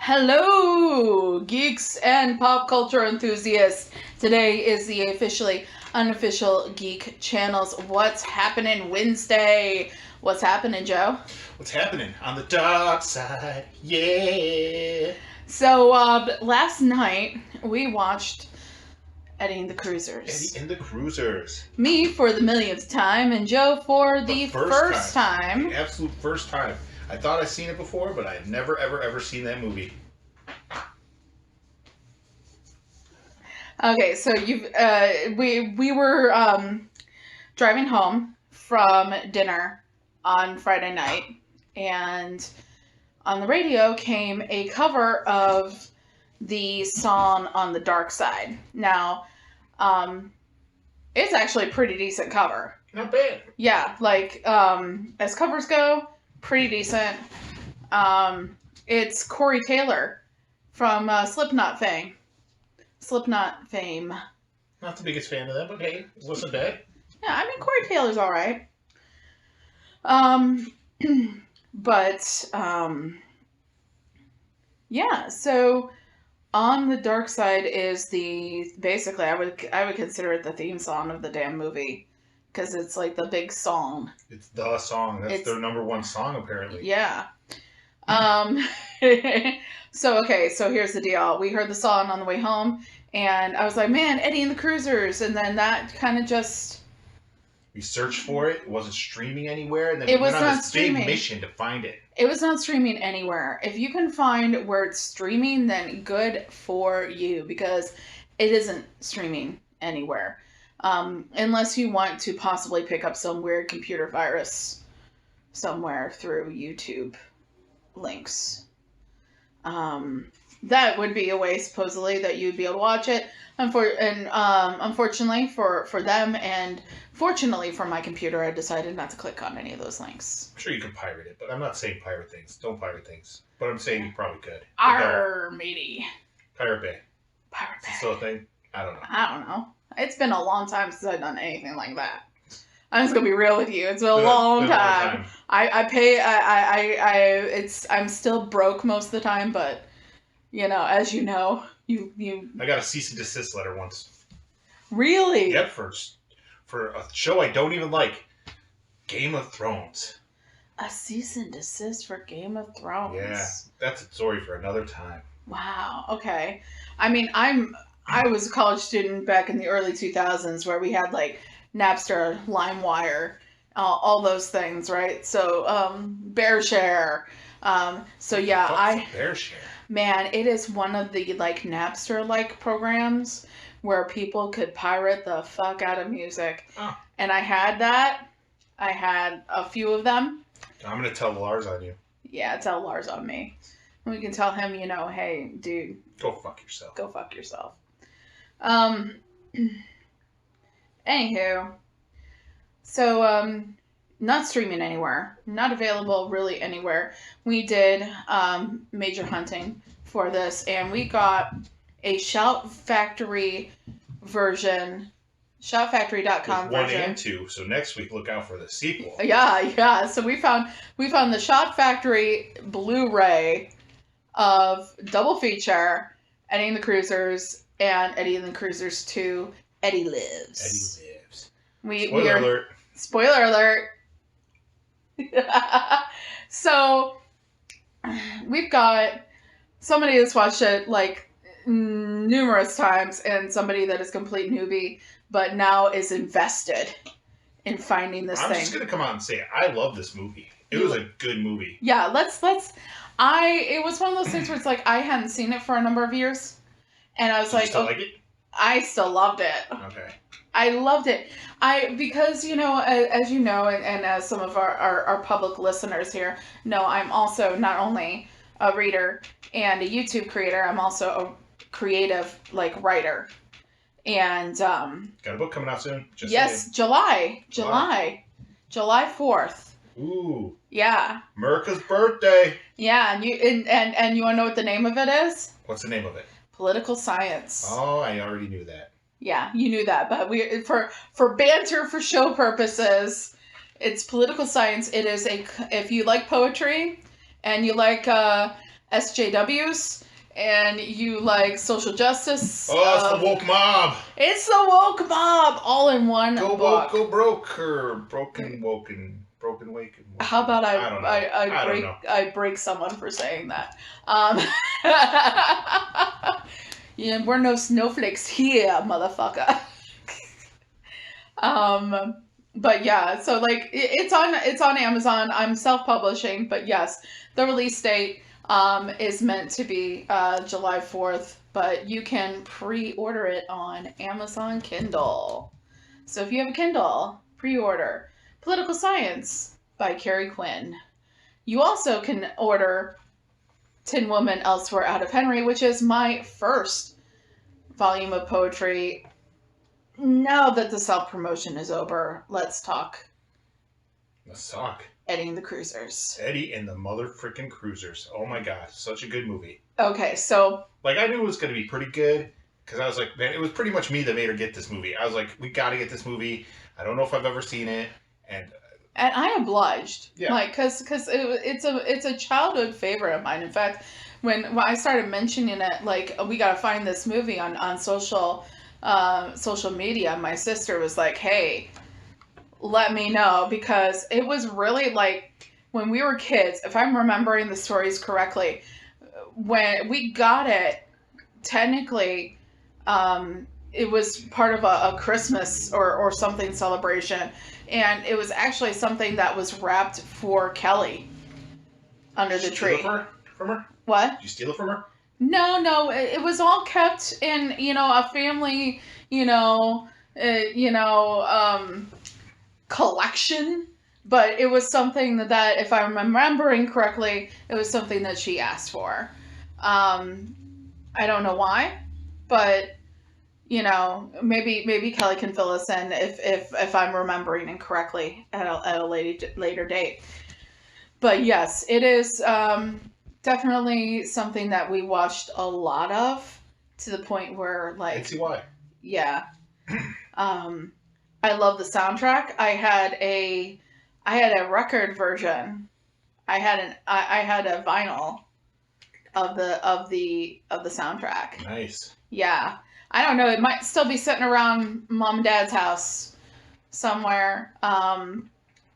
Hello, geeks and pop culture enthusiasts. Today is the officially unofficial Geek Channel's What's Happening Wednesday. What's happening, Joe? What's happening on the dark side? Yeah. So, last night we watched Eddie and the Cruisers. Eddie and the Cruisers. Me for the millionth time, and Joe for the first time. The absolute first time. I thought I'd seen it before, but I had never, ever seen that movie. Okay, so we were driving home from dinner on Friday night, and on the radio came a cover of the song On the Dark Side. Now, it's actually a pretty decent cover. Not bad. Yeah, like, as covers go, pretty decent. It's Corey Taylor from Slipknot fame. Not the biggest fan of that, but hey, it wasn't bad. Yeah, I mean, Corey Taylor's alright. Yeah, so On the Dark Side is basically, I would consider it the theme song of the damn movie. Because it's like the big song. It's the song. That's their number one song, apparently. Yeah. So here's the deal. We heard the song on the way home, and I was like, man, Eddie and the Cruisers. And then that kind of just... We searched for it. It wasn't streaming anywhere. And then we went on this streaming. big mission to find it. It was not streaming anywhere. If you can find where it's streaming, then good for you. Because it isn't streaming anywhere. Unless you want to possibly pick up some weird computer virus somewhere through YouTube links. That would be a way, supposedly, that you'd be able to watch it. Unfortunately for them, and fortunately for my computer, I decided not to click on any of those links. I'm sure you can pirate it, but I'm not saying pirate things. Don't pirate things. But I'm saying you probably could. Arr, matey. Pirate Bay. Pirate Bay. Is it still a thing? I don't know. I don't know. It's been a long time since I've done anything like that. I'm just gonna be real with you. It's been a long time. I'm still broke most of the time, but as you know, you. I got a cease and desist letter once. Really? Yep, for a show I don't even like, Game of Thrones. A cease and desist for Game of Thrones. Yeah, that's a story for another time. Wow. Okay. I mean, I was a college student back in the early 2000s where we had like Napster, LimeWire, all those things, right? So, BearShare. So yeah, BearShare. Man, it is one of the like Napster-like programs where people could pirate the fuck out of music. Oh. And I had that. I had a few of them. I'm going to tell Lars on you. Yeah, tell Lars on me. And we can tell him, hey, dude. Go fuck yourself. Go fuck yourself. Anywho, so, not streaming anywhere, not available really anywhere. We did, major hunting for this, and we got a Shout Factory version, shoutfactory.com version. 1 and 2, so next week look out for the sequel. Yeah, so we found the Shout Factory Blu-ray of double feature, Eddie and the Cruisers, and Eddie and the Cruisers 2, Eddie Lives. Eddie Lives. Spoiler alert. Spoiler alert. So, we've got somebody that's watched it like numerous times, and somebody that is complete newbie, but now is invested in finding this thing. I'm just gonna come out and say it. I love this movie. It was a good movie. Yeah, it was one of those things where it's like I hadn't seen it for a number of years. And I was like, like it? I still loved it. Okay. I loved it. Because, as you know, and as some of our public listeners here know, I'm also not only a reader and a YouTube creator, I'm also a creative, writer. And, got a book coming out soon? Yes, July 4th. Ooh. Yeah. America's birthday. Yeah, and you want to know what the name of it is? What's the name of it? Political Science. Oh, I already knew that. Yeah, you knew that, but for banter, for show purposes, it's Political Science. It is if you like poetry and you like SJWs and you like social justice. Oh, it's the woke mob. It's the woke mob, all in one Go book. woke, go broke, or broken woken, broken waken. How about I break someone for saying that? Yeah, we're no snowflakes here, motherfucker. But yeah, so like it's on Amazon. I'm self-publishing, but yes, the release date is meant to be July 4th, but you can pre-order it on Amazon Kindle. So if you have a Kindle, pre-order Political Science by Carrie Quinn. You also can order Tin Woman Elsewhere Out of Henry, which is my first volume of poetry. Now that the self-promotion is over, let's talk. Let's talk. Eddie and the Cruisers. Eddie and the mother-frickin' Cruisers. Oh my god, such a good movie. Okay, so... Like, I knew it was going to be pretty good, because I was like, man, it was pretty much me that made her get this movie. I was like, we got to get this movie. I don't know if I've ever seen it, and I obliged. Yeah. Like, because it's a childhood favorite of mine. In fact, when I started mentioning it, like, we got to find this movie on social media, my sister was like, hey, let me know, because it was really like when we were kids, if I'm remembering the stories correctly, when we got it, technically it was part of a Christmas or something celebration, and it was actually something that was wrapped for Kelly under the tree. Steal it from her? What? Did you steal it from her? No, it was all kept in, a family, collection, but it was something that, if I'm remembering correctly, it was something that she asked for. I don't know why, but, maybe Kelly can fill us in if I'm remembering incorrectly at a later date. But yes, it is, definitely something that we watched a lot of, to the point where, like... I can see why. Yeah. I love the soundtrack. I had a record version. I had a vinyl of the soundtrack. Nice. Yeah. I don't know, it might still be sitting around Mom and Dad's house somewhere.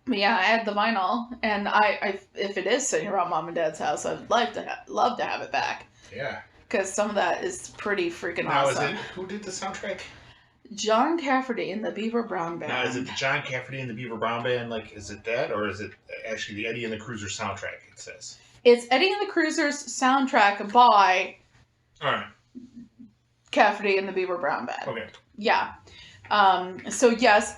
But yeah, I had the vinyl, and I if it is sitting around Mom and Dad's house, I'd love to have it back. Yeah. Because some of that is pretty freaking awesome. Who did the soundtrack? John Cafferty and the Beaver Brown Band. Now, is it the John Cafferty and the Beaver Brown Band? Like, is it that, or is it actually the Eddie and the Cruiser soundtrack? It says it's Eddie and the Cruisers soundtrack by. All right. Cafferty and the Beaver Brown Band. Okay. Yeah. So yes.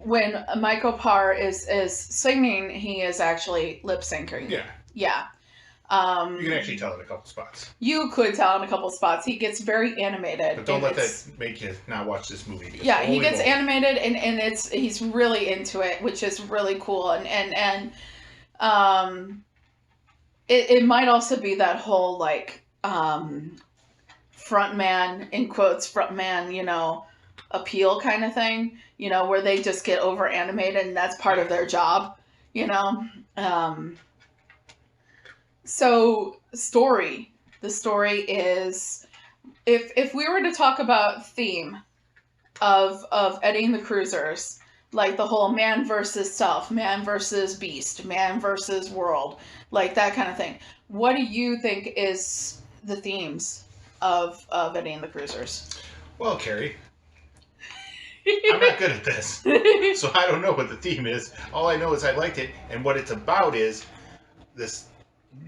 When Michael Parr is singing, he is actually lip syncing. Yeah. Yeah. You can actually tell in a couple spots. You could tell in a couple spots. He gets very animated. But don't let that make you not watch this movie. Yeah, he gets animated, and he's really into it, which is really cool. And it might also be that whole, like, frontman, in quotes, frontman, appeal kind of thing, where they just get over animated, and that's part of their job, So the story is, if we were to talk about theme of Eddie and the Cruisers, like the whole man versus self, man versus beast, man versus world, like that kind of thing, what do you think is the themes of Eddie and the Cruisers? Well, Carrie, I'm not good at this, so I don't know what the theme is. All I know is I liked it, and what it's about is this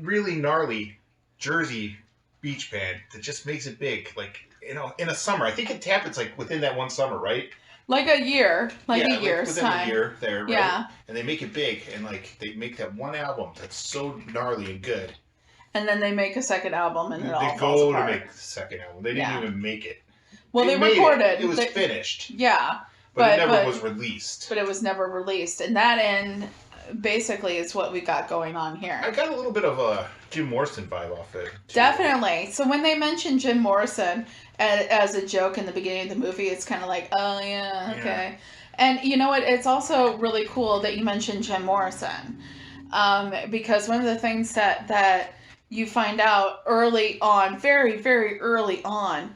really gnarly Jersey beach band that just makes it big, like, in a summer. I think it happens like within that one summer, right? Like a year's within time. A year there, right? Yeah. And they make it big, and like they make that one album that's so gnarly and good. And then they make a second album, and it all falls They go apart. to make the second album. They didn't even make it. Well, they recorded. It was finished. Yeah. But it never was released. But it was never released. And that end, basically, is what we got going on here. I got a little bit of a Jim Morrison vibe off it. Definitely. So when they mentioned Jim Morrison as a joke in the beginning of the movie, it's kind of like, oh, yeah, okay. Yeah. And you know what? It's also really cool that you mentioned Jim Morrison. Because one of the things that you find out early on, very, very early on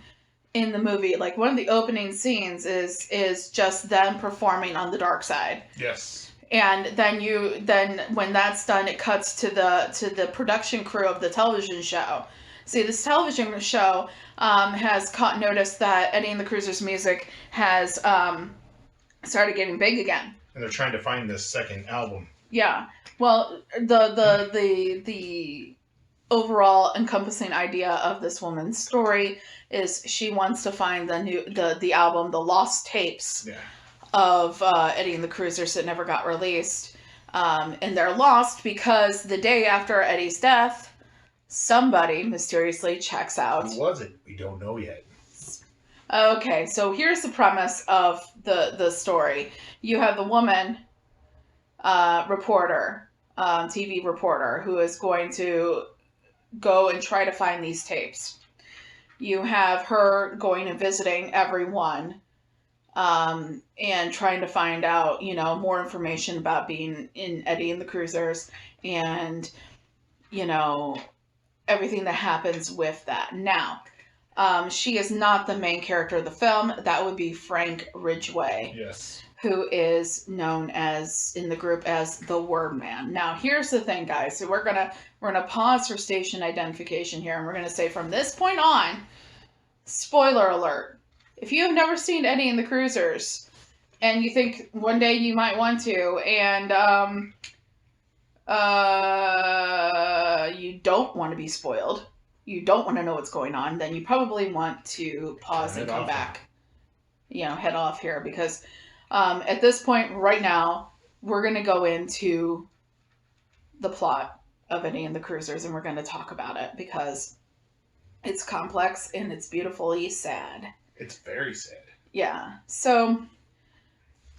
in the movie, like one of the opening scenes is just them performing on the dark side. Yes. And then when that's done, it cuts to the production crew of the television show. See, this television show has caught notice that Eddie and the Cruisers' music has started getting big again. And they're trying to find this second album. Yeah. Well, the overall encompassing idea of this woman's story is she wants to find the album, the lost tapes of Eddie and the Cruisers that never got released. And they're lost because the day after Eddie's death, somebody mysteriously checks out. Who was it? We don't know yet. Okay, so here's the premise of the story. You have the woman reporter, TV reporter, who is going to go and try to find these tapes. You have her going and visiting everyone and trying to find out, more information about being in Eddie and the Cruisers and, everything that happens with that. Now, she is not the main character of the film. That would be Frank Ridgway. Yes. Who is known as in the group as the Word Man. Now, here's the thing, guys. So we're gonna pause for station identification here, and we're gonna say from this point on, spoiler alert. If you have never seen Eddie and the Cruisers, and you think one day you might want to, and you don't want to be spoiled, you don't want to know what's going on, then you probably want to pause and come back. Head off here, because at this point right now, we're going to go into the plot of Eddie and the Cruisers, and we're going to talk about it because it's complex and it's beautifully sad. It's very sad. Yeah. So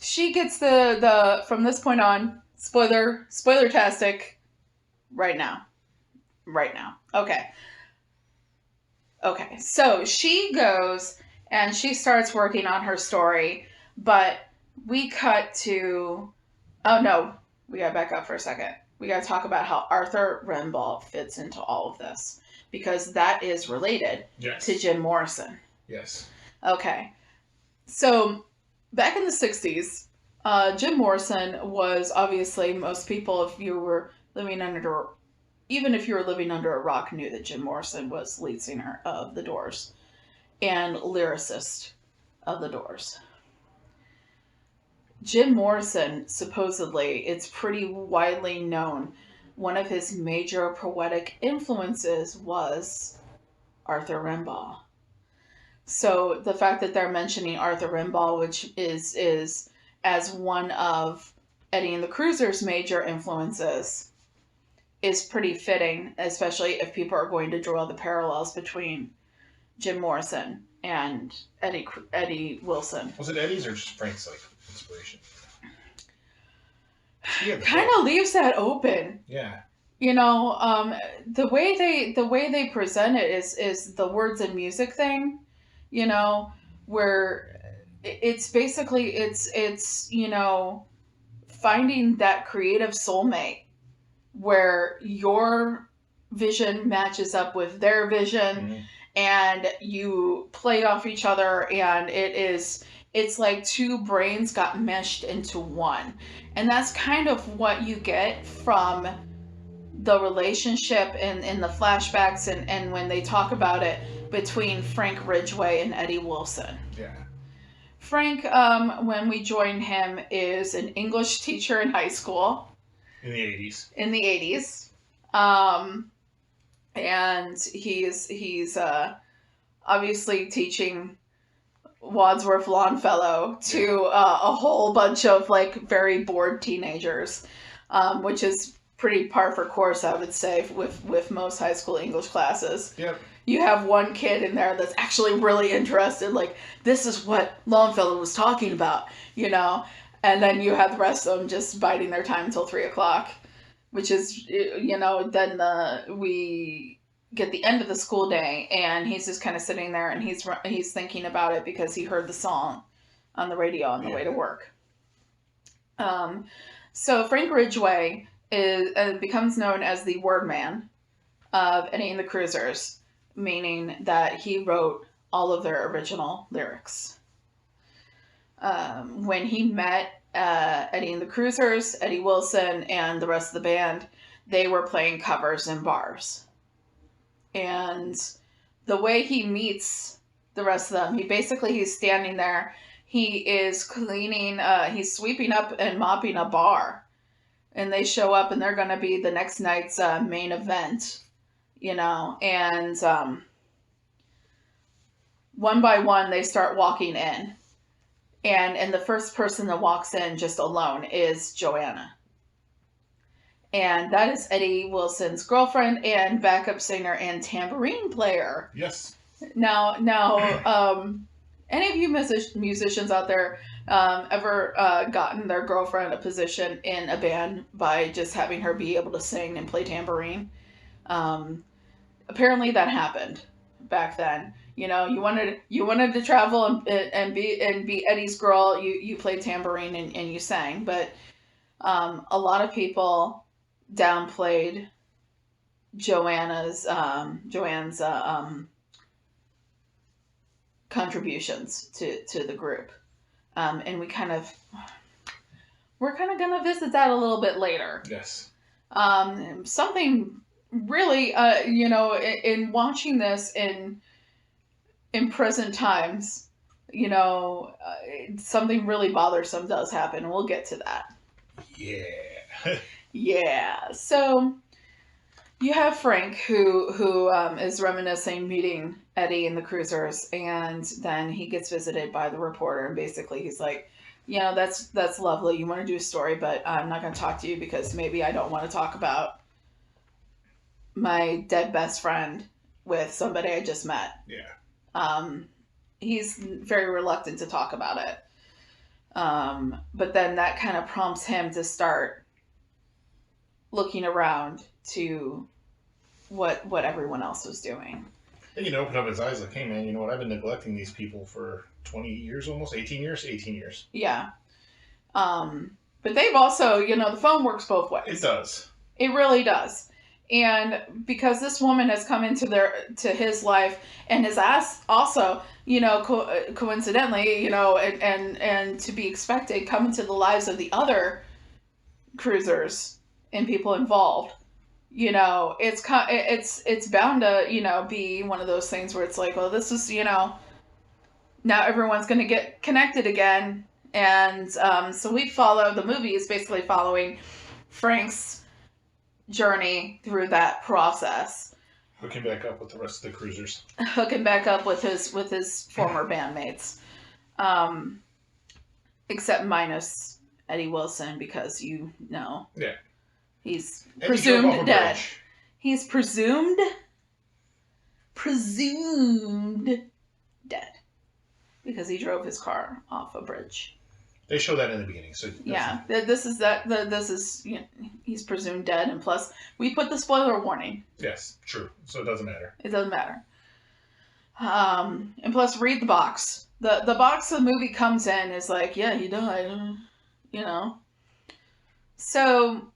she gets the from this point on, spoiler-tastic right now. Right now. Okay. So she goes and she starts working on her story, but we cut to... Oh, no. We gotta back up for a second. We gotta talk about how Arthur Renball fits into all of this, because that is related to Jim Morrison. Yes. Okay. So, back in the 60s, Jim Morrison was obviously, most people, if you were living under... Even if you were living under a rock, knew that Jim Morrison was lead singer of The Doors and lyricist of The Doors. Jim Morrison, supposedly, it's pretty widely known, one of his major poetic influences was Arthur Renball. So the fact that they're mentioning Arthur Renball, which is as one of Eddie and the Cruisers' major influences, is pretty fitting, especially if people are going to draw the parallels between Jim Morrison and Eddie Wilson. Was it Eddie's or just Frank's inspiration? Kind of leaves that open. Yeah. The way they present it is the words and music thing, where it's basically it's finding that creative soulmate where your vision matches up with their vision, and you play off each other, and it's like two brains got meshed into one. And that's kind of what you get from the relationship in the flashbacks and when they talk about it between Frank Ridgway and Eddie Wilson. Yeah. Frank, when we joined him, is an English teacher in high school. In the 80s. In the 80s. And he's obviously teaching Wadsworth Longfellow to a whole bunch of very bored teenagers, which is pretty par for course, I would say, with most high school English classes. Yep. You have one kid in there that's actually really interested, this is what Longfellow was talking about, and then you have the rest of them just biding their time until 3 o'clock, which is, then we get the end of the school day, and he's just kind of sitting there, and he's thinking about it because he heard the song on the radio on the way to work. So Frank Ridgway becomes known as the word man of Eddie and the Cruisers, meaning that he wrote all of their original lyrics. When he met Eddie and the Cruisers, Eddie Wilson, and the rest of the band, they were playing covers in bars. And the way he meets the rest of them, he's standing there, he is cleaning, he's sweeping up and mopping a bar. And they show up and they're going to be the next night's main event, and one by one they start walking in. And the first person that walks in just alone is Joanna. And that is Eddie Wilson's girlfriend and backup singer and tambourine player. Yes. Now, any of you musicians out there ever gotten their girlfriend a position in a band by just having her be able to sing and play tambourine? Apparently that happened back then. You wanted to travel and be Eddie's girl. You played tambourine and you sang, but a lot of people downplayed Joanne's contributions to the group, and we're kind of gonna visit that a little bit later. Yes. Something really, in watching this in present times, something really bothersome does happen. We'll get to that. Yeah. Yeah. So you have Frank who is reminiscing meeting Eddie and the Cruisers, and then he gets visited by the reporter, and basically he's like, that's lovely. You want to do a story, but I'm not going to talk to you because maybe I don't want to talk about my dead best friend with somebody I just met. Yeah. He's very reluctant to talk about it. But then that kind of prompts him to start looking around to what everyone else was doing. And open up his eyes like, hey man, you know what? I've been neglecting these people for 20 years, almost 18 years. Yeah. But they've also, the phone works both ways. It does. It really does. And because this woman has come to his life and has asked also, coincidentally, and to be expected, come into the lives of the other cruisers and people involved. It's bound to, be one of those things where it's like, well, this is, now everyone's going to get connected again. And so the movie is basically following Frank's journey through that process. Hooking back up with the rest of the cruisers. Hooking back up with his former bandmates. Except minus Eddie Wilson, because Yeah. He's Eddie presumed dead. Bridge. He's presumed dead. Because he drove his car off a bridge. They show that in the beginning, so yeah, this is he's presumed dead, and plus we put the spoiler warning. Yes, true. So it doesn't matter. It doesn't matter. And plus, read the box. The box the movie comes in is like, yeah, he died. So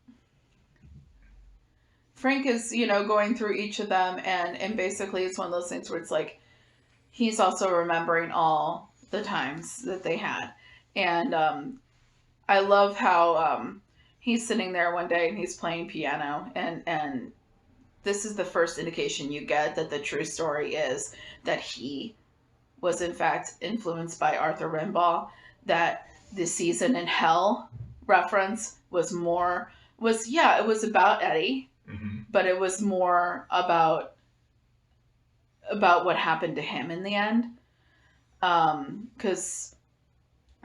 Frank is going through each of them, and basically it's one of those things where it's like he's also remembering all the times that they had. And I love how he's sitting there one day and he's playing piano, and this is the first indication you get that the true story is that he was in fact influenced by Arthur Renball, that the Season in Hell reference was about Eddie, mm-hmm. but it was more about what happened to him in the end. Because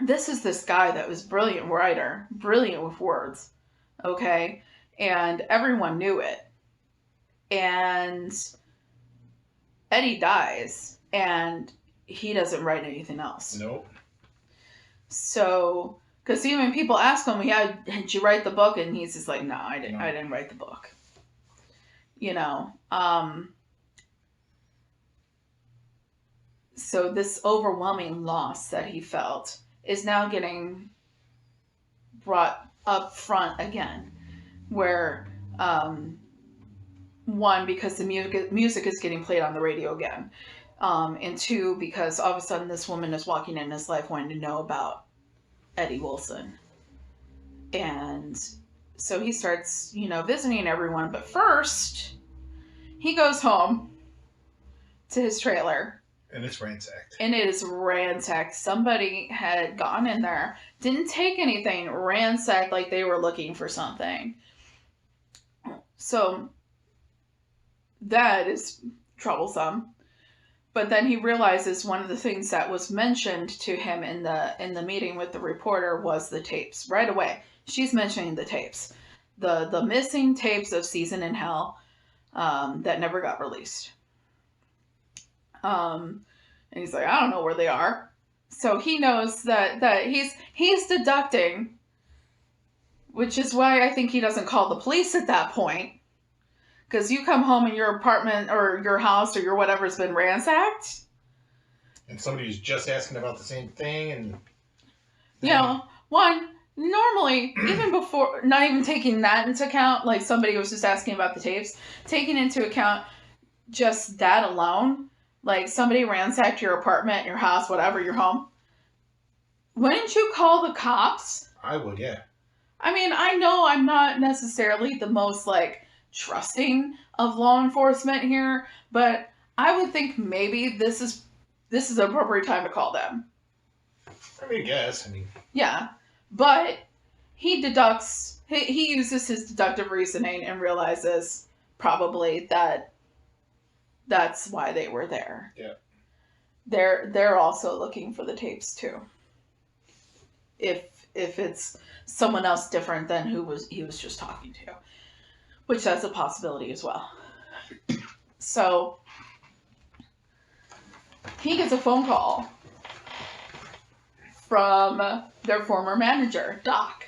this is this guy that was brilliant writer, brilliant with words, okay? And everyone knew it. And Eddie dies, and he doesn't write anything else. Nope. So, because even people ask him, yeah, did you write the book? And he's just like, no, I didn't write the book. You know, so this overwhelming loss that he felt is now getting brought up front again. where, one, because the music is getting played on the radio again, and two, because all of a sudden this woman is walking in his life wanting to know about Eddie Wilson. And so he starts, visiting everyone, but first he goes home to his trailer. And it's ransacked. And it is ransacked. Somebody had gone in there, didn't take anything, ransacked like they were looking for something. So that is troublesome. But then he realizes one of the things that was mentioned to him in the meeting with the reporter was the tapes. Right away, she's mentioning the tapes. The missing tapes of Season in Hell that never got released. And he's like, I don't know where they are. So he knows that he's deducting, which is why I think he doesn't call the police at that point. Because you come home and your apartment or your house or your whatever's been ransacked. And somebody's just asking about the same thing. And one, normally, even before, not even taking that into account, like somebody was just asking about the tapes, taking into account just that alone, like somebody ransacked your apartment, your house, whatever, your home. Wouldn't you call the cops? I would, yeah. I mean, I know I'm not necessarily the most, trusting of law enforcement here, but I would think maybe this is the appropriate time to call them. I mean, yes. Yeah, but he deducts, he uses his deductive reasoning and realizes probably that that's why they were there. Yeah. They're also looking for the tapes too. If it's someone else different than he was just talking to. Which that's a possibility as well. So he gets a phone call from their former manager, Doc.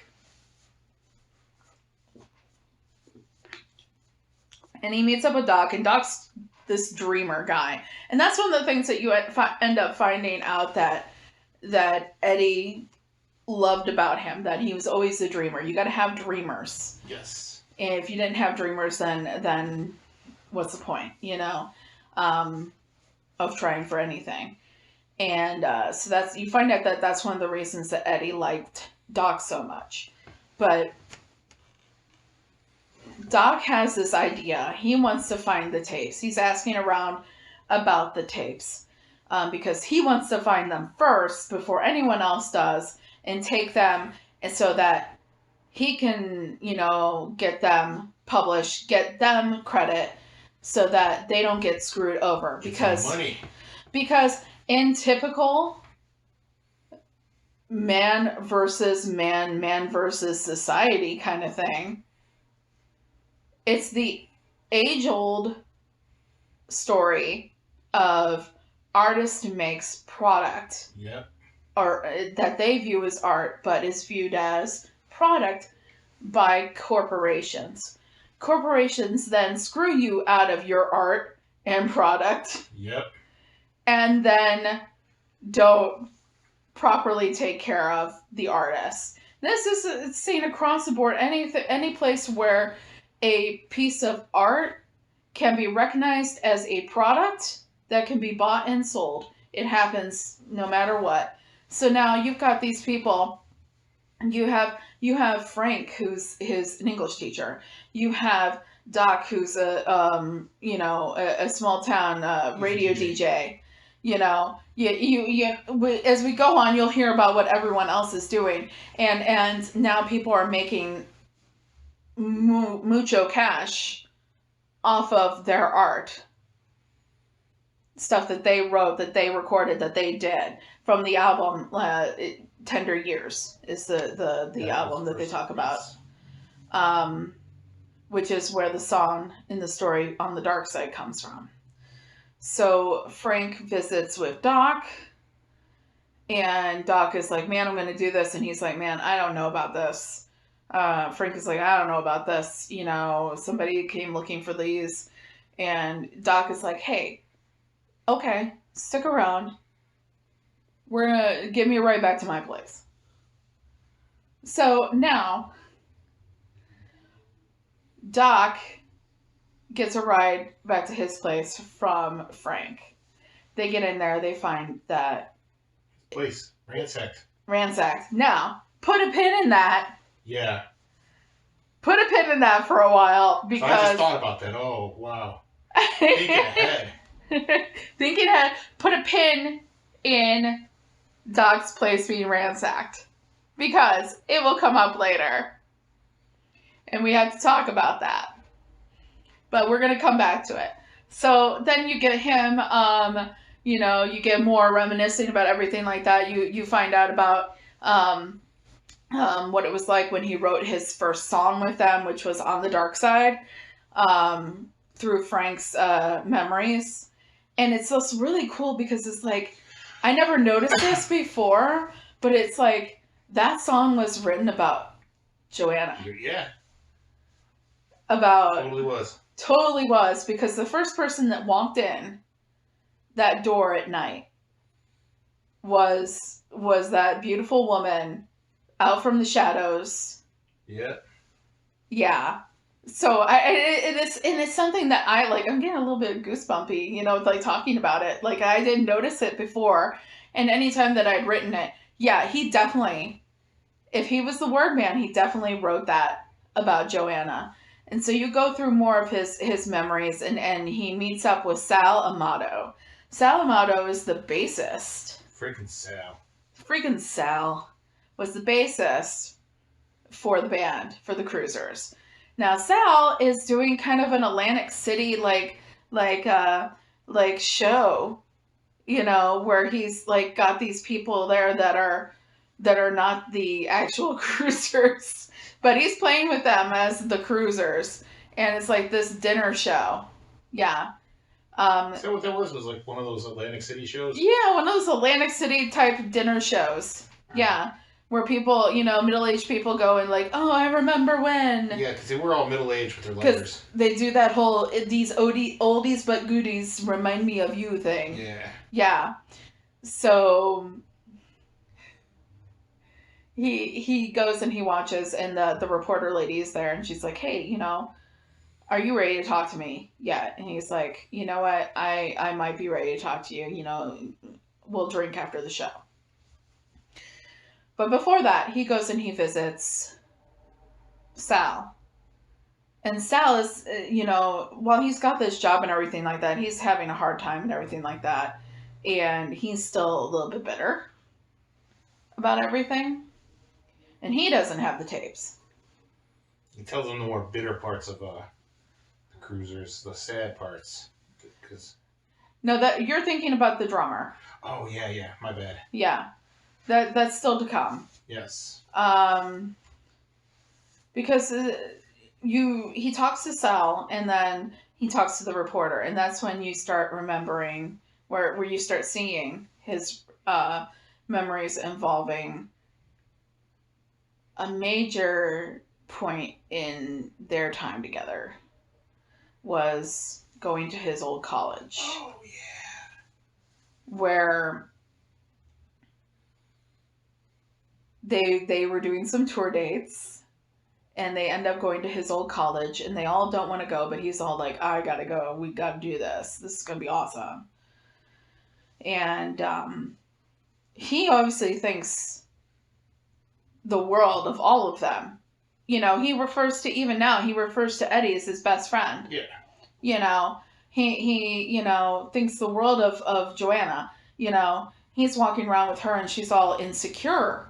And he meets up with Doc, and Doc's this dreamer guy. And that's one of the things that you end up finding out that Eddie loved about him, that he was always a dreamer. You got to have dreamers. Yes. And if you didn't have dreamers, then what's the point, of trying for anything? And so you find out that that's one of the reasons that Eddie liked Doc so much. But Doc has this idea. He wants to find the tapes. He's asking around about the tapes because he wants to find them first before anyone else does and take them, and so that he can, get them published, get them credit so that they don't get screwed over. Because in typical man versus society kind of thing, it's the age-old story of artist makes product. Yep. Or that they view as art, but is viewed as product by corporations. Corporations then screw you out of your art and product. Yep. And then don't properly take care of the artist. This is seen across the board. Any place where a piece of art can be recognized as a product that can be bought and sold. It happens no matter what. So now you've got these people. You have Frank, who's an English teacher. You have Doc, who's a small town radio DJ. As we go on, you'll hear about what everyone else is doing, and now people are making mucho cash off of their art. Stuff that they wrote, that they recorded, that they did from the album. Tender Years is the album that they talk about, which is where the song in the story On the Dark Side comes from. So Frank visits with Doc, and Doc is like, man, I'm going to do this. And he's like, man, I don't know about this. Frank is like, I don't know about this. Somebody came looking for these. And Doc is like, hey, okay, stick around. We're going to give me a ride back to my place. So now, Doc gets a ride back to his place from Frank. They get in there, they find that place ransacked. Now, put a pin in that. Yeah. Put a pin in that for a while because So I just thought about that. Oh, wow. Thinking ahead. Thinking ahead. Put a pin in Doc's place being ransacked because it will come up later, and we have to talk about that. But we're gonna come back to it. So then you get him. You get more reminiscing about everything like that. You find out about what it was like when he wrote his first song with them, which was On the Dark Side, through Frank's memories. And it's just really cool because it's like, I never noticed this before, but it's like that song was written about Joanna. Yeah. Totally was, because the first person that walked in that door at night was that beautiful woman out from the shadows. Yeah. Yeah. So it's something that I like. I'm getting a little bit goosebumpy, like talking about it. Like I didn't notice it before, and anytime that I'd written it, yeah, he definitely, if he was the word man, he definitely wrote that about Joanna. And so you go through more of his memories, and he meets up with Sal Amato. Sal Amato is the bassist. Freaking Sal was the bassist for the band, for the Cruisers. Now Sal is doing kind of an Atlantic City like show, where he's like got these people there that are not the actual Cruisers, but he's playing with them as the Cruisers, and it's like this dinner show. Yeah. Is that what that was? Was like one of those Atlantic City shows? Yeah, one of those Atlantic City type dinner shows. Yeah. Where people, middle-aged people go and like, oh, I remember when. Yeah, because they were all middle-aged with their letters. They do that whole, these oldies but goodies remind me of you thing. Yeah. Yeah. So he goes and he watches, and the reporter lady is there, and she's like, hey, are you ready to talk to me yet? And he's like, you know what? I might be ready to talk to you. We'll drink after the show. But before that, he goes and he visits Sal. And Sal is, while he's got this job and everything like that, he's having a hard time and everything like that. And he's still a little bit bitter about everything. And he doesn't have the tapes. He tells them the more bitter parts of the Cruisers, the sad parts. No, that you're thinking about the drummer. Oh, yeah, my bad. Yeah. That's still to come. Yes. Because he talks to Sal, and then he talks to the reporter, and that's when you start remembering, where you start seeing his memories involving a major point in their time together was going to his old college. Oh, yeah. Where they were doing some tour dates, and they end up going to his old college, and they all don't want to go, but he's all like, I gotta go, we gotta do this is gonna be awesome. And he obviously thinks the world of all of them. He refers to Eddie as his best friend. Yeah. He thinks the world of Joanna. He's walking around with her, and she's all insecure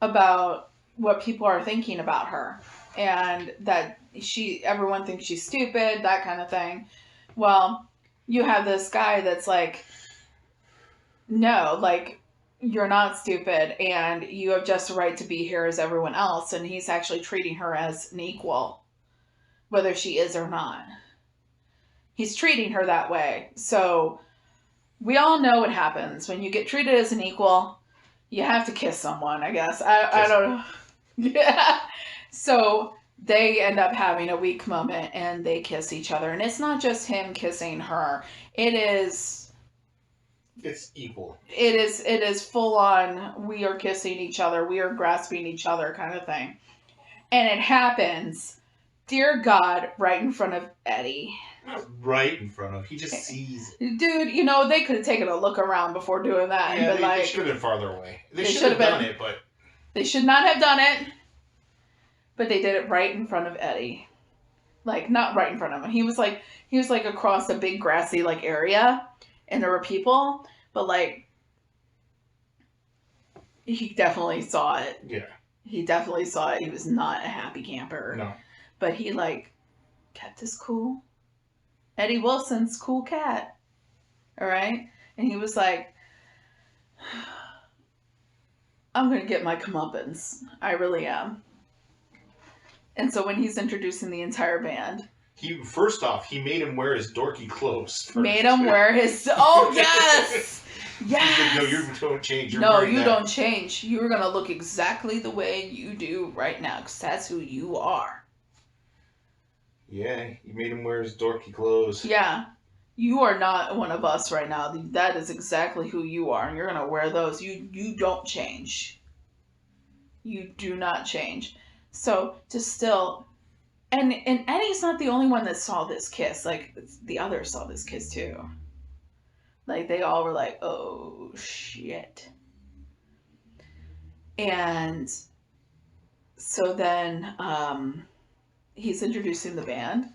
about what people are thinking about her, and that everyone thinks she's stupid, that kind of thing. Well, you have this guy that's like, no, like, you're not stupid, and you have just a right to be here as everyone else, and he's actually treating her as an equal, whether she is or not. He's treating her that way. So we all know what happens when you get treated as an equal. You have to kiss someone, I guess. I don't know. Yeah. So they end up having a weak moment, and they kiss each other. And it's not just him kissing her. It's equal. It is full on, we are kissing each other, we are grasping each other kind of thing. And it happens dear God, right in front of Eddie. Not right in front of. He just sees it. Dude, you know, they could have taken a look around before doing that. Yeah, and been they should have been farther away. They should have done it, but... They should not have done it. But they did it right in front of Eddie. Like, not right in front of him. He was like across a big grassy, like, area. And there were people. But, like, he definitely saw it. Yeah. He definitely saw it. He was not a happy camper. No. But he, like, kept his cool. Eddie Wilson's cool cat. All right? And he was like, I'm going to get my comeuppance. I really am. And so when he's introducing the entire band. First off, he made him wear his dorky clothes first. Made him wear his... Oh, yes! Yes! He's like, no, you don't change. No, you don't change. You're going to look exactly the way you do right now, because that's who you are. Yeah, he made him wear his dorky clothes. Yeah. You are not one of us right now. That is exactly who you are, and you're going to wear those. You don't change. You do not change. So, to still... And Eddie's not the only one that saw this kiss. Like, the others saw this kiss, too. Like, they all were like, oh, shit. And so then he's introducing the band.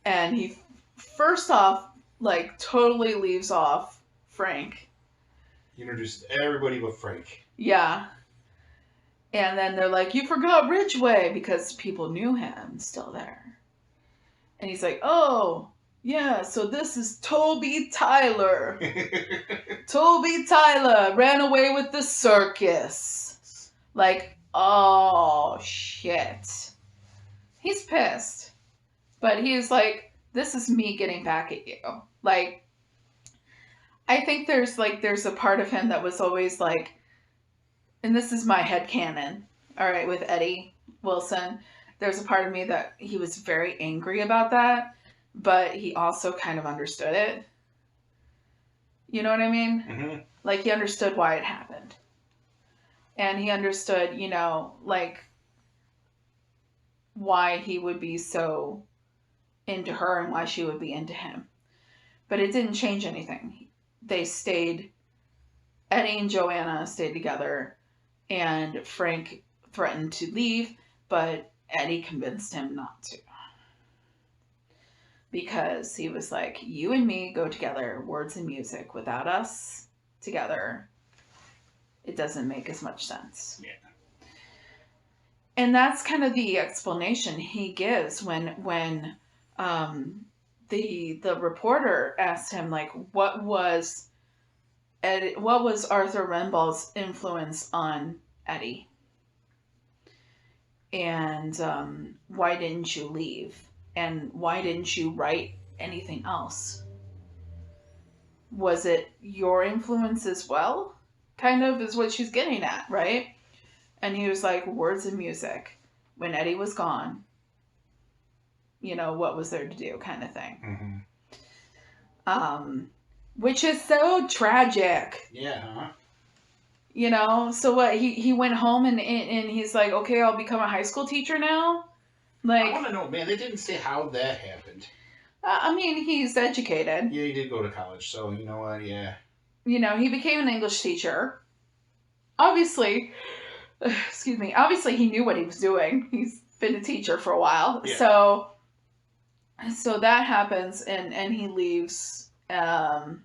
And he, first off, like, totally leaves off Frank. He introduced everybody but Frank. Yeah. And then they're like, you forgot Ridgeway, because people knew him still there. And he's like, oh, yeah, so this is Toby Tyler. Toby Tyler ran away with the circus. Like, oh, shit. He's pissed. But he's like, this is me getting back at you. Like, I think there's a part of him that was always like, and this is my headcanon, all right, with Eddie Wilson. There's a part of me that he was very angry about that, but he also kind of understood it. You know what I mean? Mm-hmm. Like, he understood why it happened. And he understood, you know, like, why he would be so into her and why she would be into him. But it didn't change anything. They stayed, Eddie and Joanna stayed together. And Frank threatened to leave, but Eddie convinced him not to. Because he was like, you and me go together, words and music. Without us together, it doesn't make as much sense. Yeah. And that's kind of the explanation he gives when the reporter asked him, like, what was Arthur Renball'S influence on Eddie? And why didn't you leave? And why didn't you write anything else? Was it your influence as well? Kind of is what she's getting at, right? And he was like, words and music. When Eddie was gone, you know, what was there to do, kind of thing. Mm-hmm. Which is so tragic. Yeah, huh? You know, so what, he went home and he's like, okay, I'll become a high school teacher now? Like, I want to know, man, they didn't say how that happened. I mean, he's educated. Yeah, he did go to college, so you know what, yeah. You know, he became an English teacher. Obviously, obviously he knew what he was doing. He's been a teacher for a while. Yeah. So that happens, and he leaves, and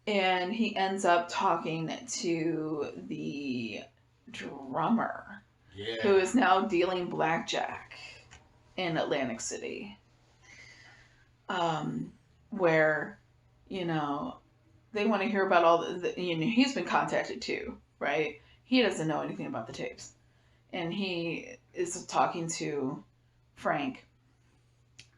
he ends up talking to the drummer, who is now dealing blackjack in Atlantic City, where, you know, they want to hear about all the, you know, he's been contacted too, right? He doesn't know anything about the tapes, and he is talking to Frank,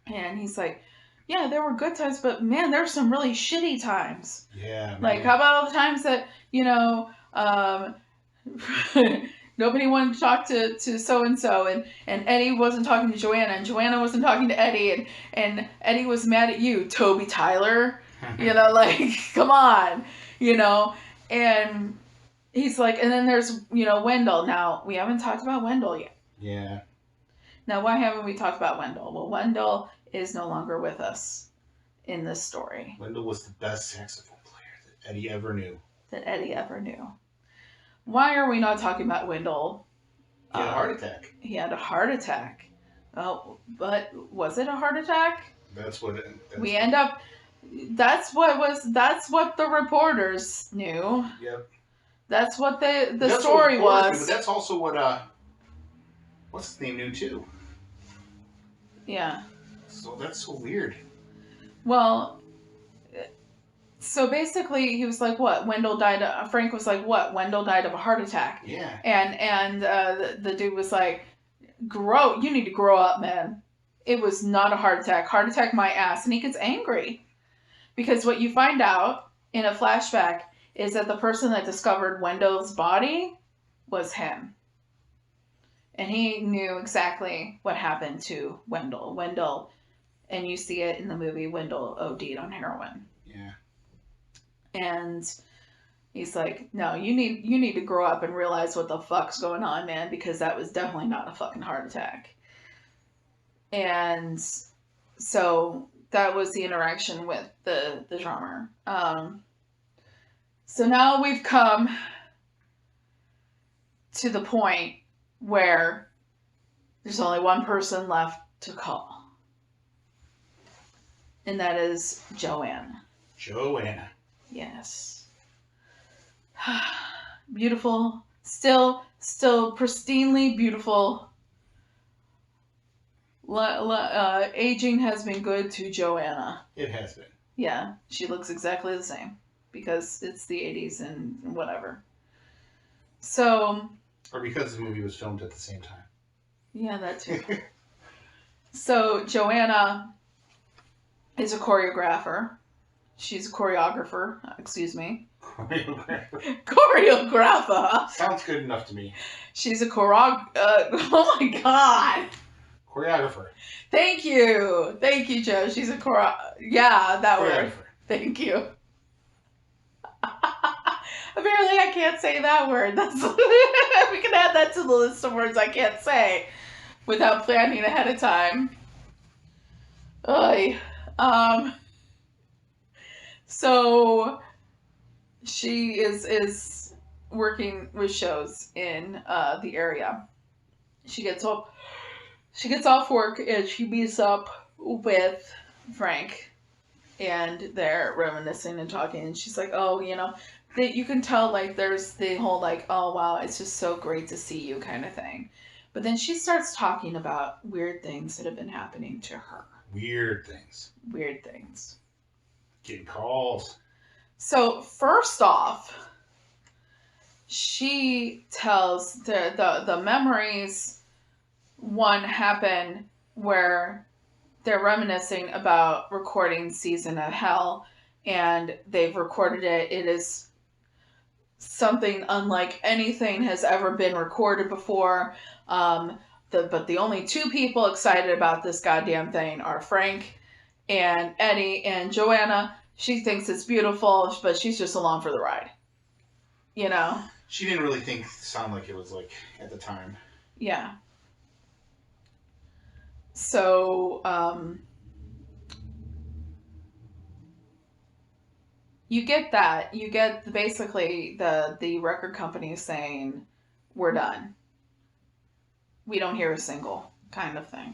and he's like, yeah, there were good times, but man, there were some really shitty times. Yeah. Man. Like, how about all the times that, you know, nobody wanted to talk to so-and-so, and Eddie wasn't talking to Joanna, and Joanna wasn't talking to Eddie, and Eddie was mad at you, Toby Tyler. You know, like, come on, you know. And he's like, and then there's, you know, Wendell. Now, we haven't talked about Wendell yet. Yeah. Now, why haven't we talked about Wendell? Well, Wendell is no longer with us in this story. Wendell was the best saxophone player that Eddie ever knew. Why are we not talking about Wendell? He had a heart attack. He had a heart attack. Oh, but was it a heart attack? That's what That's what the reporters knew. Yep. That's what the story was. But that's also what what's his name knew too. Yeah. So that's so weird. Well, so basically he was like, what? Frank was like, what? Wendell died of a heart attack. Yeah. And the dude was like, you need to grow up, man. It was not a heart attack. Heart attack my ass. And he gets angry. Because what you find out in a flashback is that the person that discovered Wendell's body was him. And he knew exactly what happened to Wendell, and you see it in the movie, Wendell OD'd on heroin. Yeah. And he's like, no, you need to grow up and realize what the fuck's going on, man, because that was definitely not a fucking heart attack. And so that was the interaction with the drummer. So now we've come to the point where there's only one person left to call. And that is Joanna. Joanna. Yes. Beautiful. Still pristinely beautiful. Aging has been good to Joanna. It has been. Yeah, she looks exactly the same because it's the 80s and whatever. So... Or because the movie was filmed at the same time. Yeah, that too. So Joanna is a choreographer. She's a choreographer. Excuse me. Choreographer. Sounds good enough to me. She's a oh my god. Choreographer. Thank you, Joe. She's a Yeah, that word. Thank you. Apparently, I can't say that word. We can add that to the list of words I can't say without planning ahead of time. Oy. So she is working with shows in the area. She gets off work and she meets up with Frank, and they're reminiscing and talking. And she's like, "Oh, that you can tell, like, there's the whole, like, oh, wow, it's just so great to see you kind of thing." But then she starts talking about weird things that have been happening to her. Weird things. Getting calls. So, first off, she tells the memories, one happen where they're reminiscing about recording Season of Hell, and they've recorded it. It is something unlike anything has ever been recorded before. But the only two people excited about this goddamn thing are Frank and Eddie, and Joanna. She thinks it's beautiful, but she's just along for the ride. She didn't really sound like it was like at the time. Yeah. So, you get that. You get basically the record company saying, we're done. We don't hear a single kind of thing.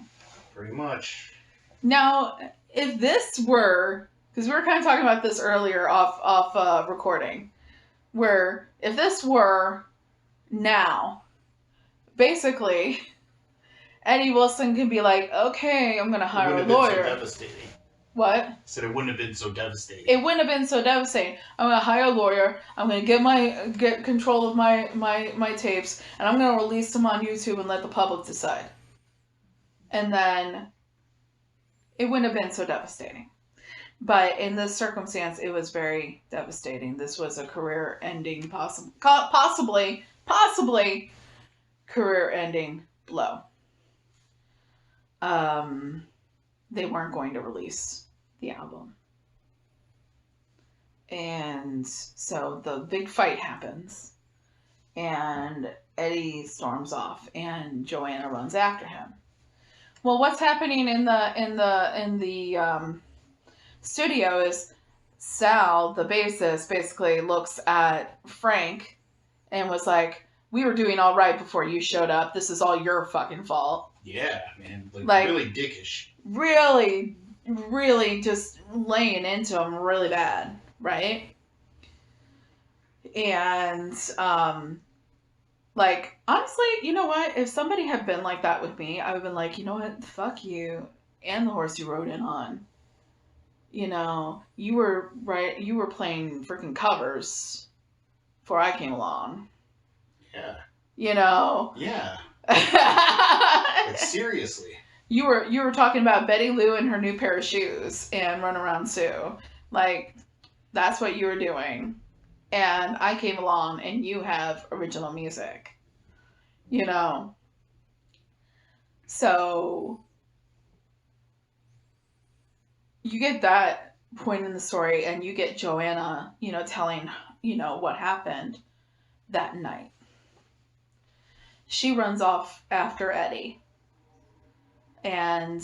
Pretty much. Now, if this were, because we were kind of talking about this earlier off recording, where if this were now, basically, Eddie Wilson can be like, okay, I'm going to hire a lawyer. So devastating. What? Said it wouldn't have been so devastating. It wouldn't have been so devastating. I'm going to hire a lawyer. I'm going to get control of my tapes, and I'm going to release them on YouTube and let the public decide. And then it wouldn't have been so devastating. But in this circumstance, it was very devastating. This was a career-ending, possibly career-ending blow. They weren't going to release the album. And so the big fight happens, and Eddie storms off, and Joanna runs after him. Well, what's happening in the studio is Sal, the bassist, basically looks at Frank and was like, "We were doing all right before you showed up. This is all your fucking fault." Yeah, man. Like really dickish. Really, really just laying into him really bad, right? And like, honestly, you know what? If somebody had been like that with me, I would have been like, you know what? Fuck you and the horse you rode in on. You know, you were right. You were playing freaking covers before I came along. Yeah. You know. Yeah. Like, seriously. You were talking about Betty Lou and her new pair of shoes and Run Around Sue. Like, that's what you were doing. And I came along and you have original music. You know. So you get that point in the story and you get Joanna, you know, telling, you know, what happened that night. She runs off after Eddie. And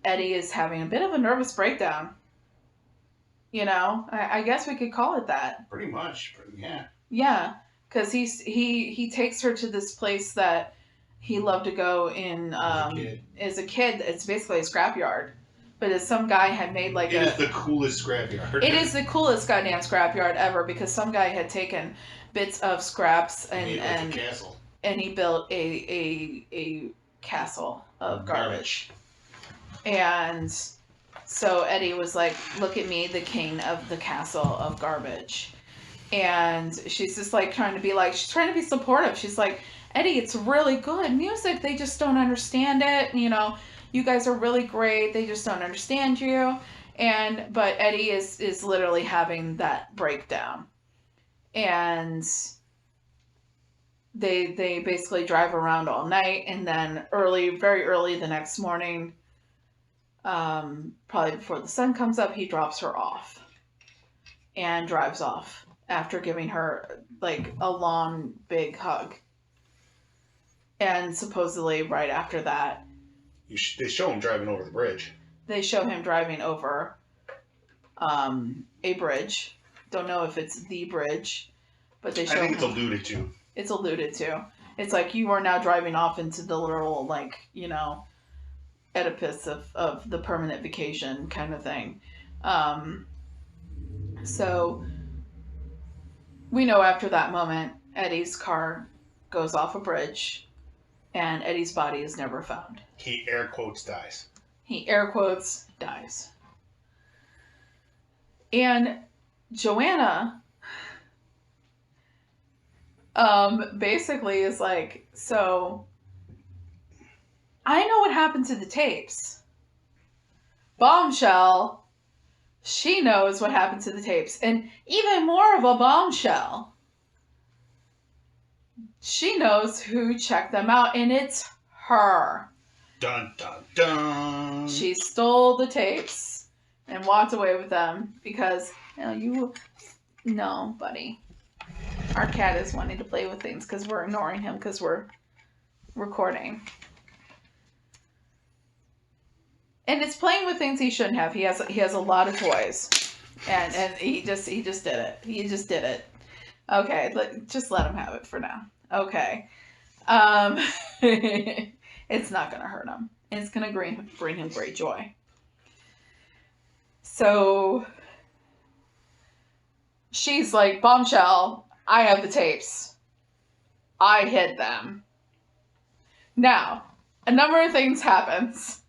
Eddie is having a bit of a nervous breakdown. You know, I guess we could call it that. Pretty much, yeah. Yeah, because he takes her to this place that he loved to go in as a kid. It's basically a scrapyard. But as some guy had made like It is the coolest scrapyard. It is the coolest goddamn scrapyard ever because some guy had taken bits of scraps and a castle. And he built a castle of garbage. And so Eddie was like, "Look at me, the king of the castle of garbage." And she's just like trying to be supportive. She's like, "Eddie, it's really good music. They just don't understand it. You know, you guys are really great. They just don't understand you." But Eddie is literally having that breakdown. And they basically drive around all night, and then very early the next morning, probably before the sun comes up, he drops her off and drives off after giving her like a long big hug. And supposedly right after that, they show him driving over the bridge. They show him driving over a bridge. Don't know if it's the bridge, but they show him. I think it's alluded to. It's alluded to. It's like you are now driving off into the literal, like, you know, Oedipus of the permanent vacation kind of thing. So we know after that moment, Eddie's car goes off a bridge and Eddie's body is never found. He air quotes dies. He air quotes dies. And Joanna basically is like, so I know what happened to the tapes. Bombshell, she knows what happened to the tapes. And even more of a bombshell, she knows who checked them out, and it's her. Dun, dun, dun. She stole the tapes and walked away with them because, no, buddy. Our cat is wanting to play with things because we're ignoring him because we're recording. And it's playing with things he shouldn't have. He has a lot of toys. And he just did it. He just did it. Okay, just let him have it for now. Okay. It's not going to hurt him. It's going to bring him great joy. So she's like, bombshell, I have the tapes. I hid them. Now, a number of things happens.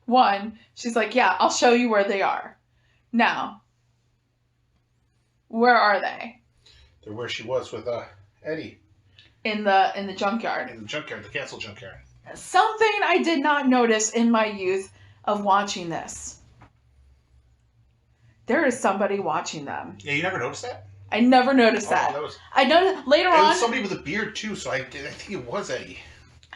One, she's like, yeah, I'll show you where they are. Now, where are they? They're where she was with Eddie. In the junkyard. In the junkyard, the castle junkyard. Something I did not notice in my youth of watching this. There is somebody watching them. Yeah, you never noticed that? I never noticed that. I noticed later on. It was somebody with a beard too, so I think it was Eddie.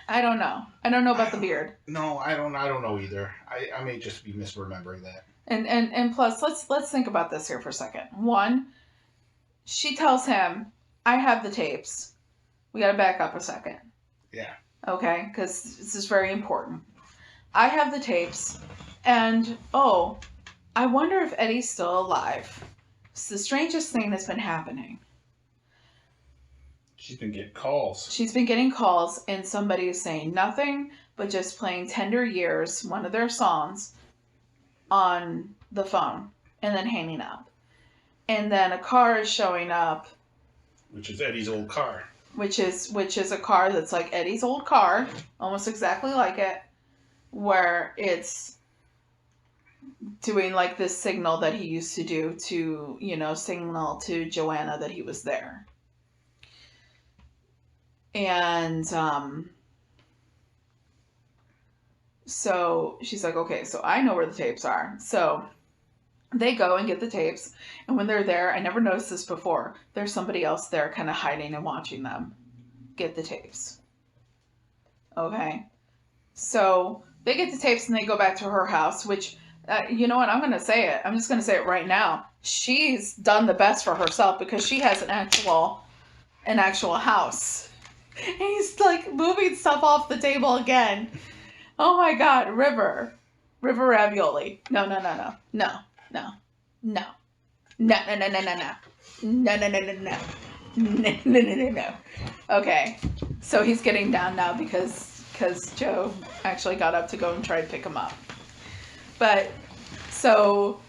I don't know. I don't know about the beard. No, I don't know either. I may just be misremembering that. And plus, let's think about this here for a second. One, she tells him, I have the tapes. We gotta back up a second. Yeah. Okay, because this is very important. I have the tapes, and I wonder if Eddie's still alive. It's the strangest thing that's been happening. She's been getting calls. She's been getting calls, and somebody is saying nothing but just playing Tender Years, one of their songs, on the phone, and then hanging up. And then a car is showing up, which is Eddie's old car. Which is a car that's like Eddie's old car, almost exactly like it, where it's doing like this signal that he used to do to, signal to Joanna that he was there. And so she's like, okay, so I know where the tapes are. So they go and get the tapes, and when they're there, I never noticed this before, there's somebody else there kind of hiding and watching them get the tapes. Okay? So they get the tapes and they go back to her house, which, you know what, I'm going to say it. I'm just going to say it right now. She's done the best for herself because she has an actual house. And he's like moving stuff off the table again. Oh my God, River ravioli. No. No. Okay, so he's getting down now because Joe actually got up to go and try to pick him up. But so,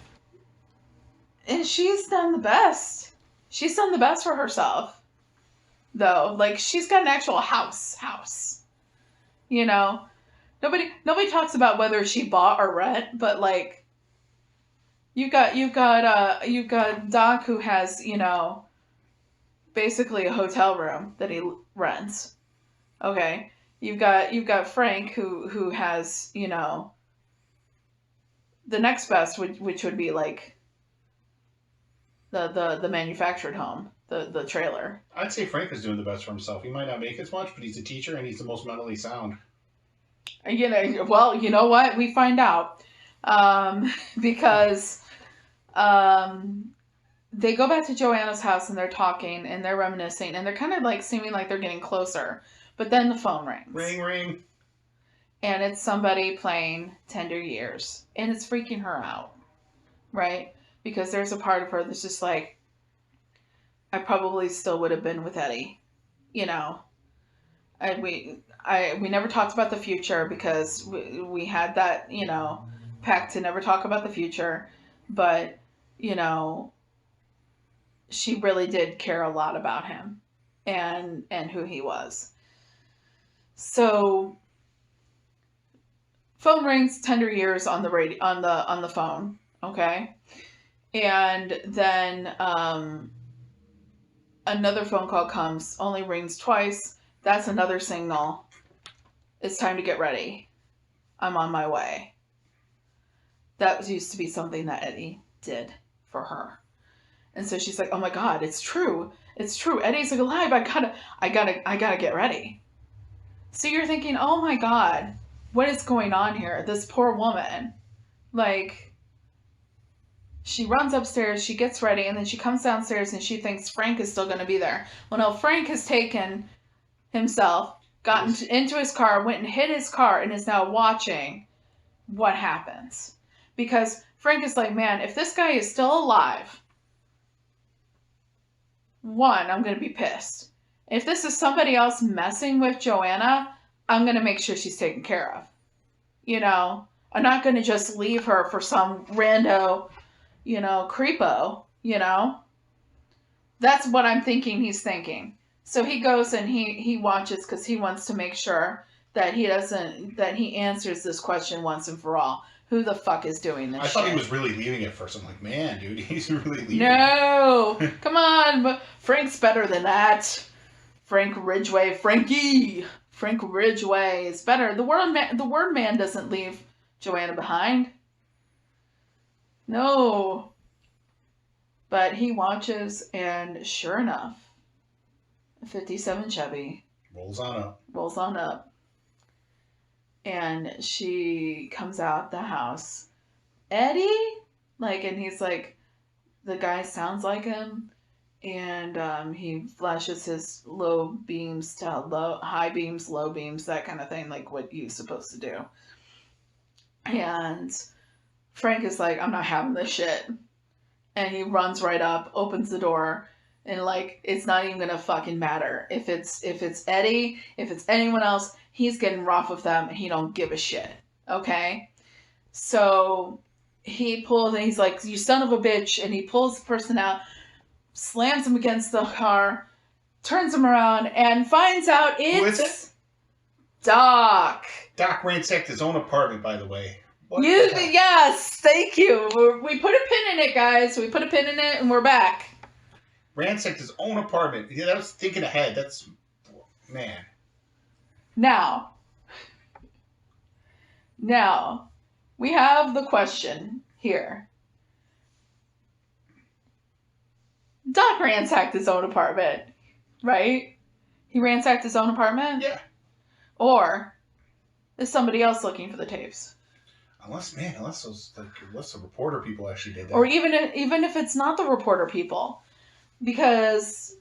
and she's done the best. She's done the best for herself, though. Like, she's got an actual house. Nobody talks about whether she bought or rent, but like, you've got Doc, who has, basically a hotel room that he rents. Okay. You've got Frank, who has, the next best, which would be like the manufactured home, the trailer. I'd say Frank is doing the best for himself. He might not make as much, but he's a teacher and he's the most mentally sound. Well, you know what? We find out. Because they go back to Joanna's house and they're talking and they're reminiscing and they're kind of like seeming like they're getting closer. But then the phone rings. Ring. And it's somebody playing Tender Years. And it's freaking her out. Right? Because there's a part of her that's just like, I probably still would have been with Eddie. We never talked about the future because we had that, pact to never talk about the future. But, she really did care a lot about him and who he was. So phone rings, Tender Years on the radio, on the phone. Okay. And then, another phone call comes, only rings twice. That's another signal. It's time to get ready. I'm on my way. That used to be something that Eddie did for her. And so she's like, oh my God, it's true. It's true. Eddie's like alive. I gotta get ready. So you're thinking, oh my God, what is going on here? This poor woman. Like, she runs upstairs, she gets ready, and then she comes downstairs and she thinks Frank is still going to be there. Well, no, Frank has taken himself, gotten into his car, went and hid his car, and is now watching what happens. Because Frank is like, man, if this guy is still alive, one, I'm going to be pissed. If this is somebody else messing with Joanna, I'm going to make sure she's taken care of. I'm not going to just leave her for some rando, creepo, That's what I'm thinking he's thinking. So he goes and he watches because he wants to make sure that he answers this question once and for all. Who the fuck is doing this I thought he was really leaving it first. I'm like, man, dude, he's really leaving. No! Come on! But Frank's better than that. Frank Ridgway. Frankie! Frank Ridgway is better. The word man doesn't leave Joanna behind. No. But he watches, and sure enough, a 57 Chevy rolls on up. And she comes out the house. Eddie? And he's like, the guy sounds like him. and he flashes his low beams to high beams, low beams, that kind of thing, like what you're supposed to do. And Frank is like, I'm not having this shit. And he runs right up, opens the door, and like, it's not even gonna fucking matter. If it's Eddie, if it's anyone else, he's getting rough with them and he don't give a shit. Okay? So he pulls and he's like, you son of a bitch, and he pulls the person out, slams him against the car, turns him around, and finds out it's Doc. Doc ransacked his own apartment, by the way. Yes, thank you. We put a pin in it, guys. We put a pin in it, and we're back. Ransacked his own apartment. Yeah, that was thinking ahead. That's... Man. Now, we have the question here. Doc ransacked his own apartment, right? He ransacked his own apartment? Yeah. Or is somebody else looking for the tapes? Unless the reporter people actually did that. Or even if it's not the reporter people, because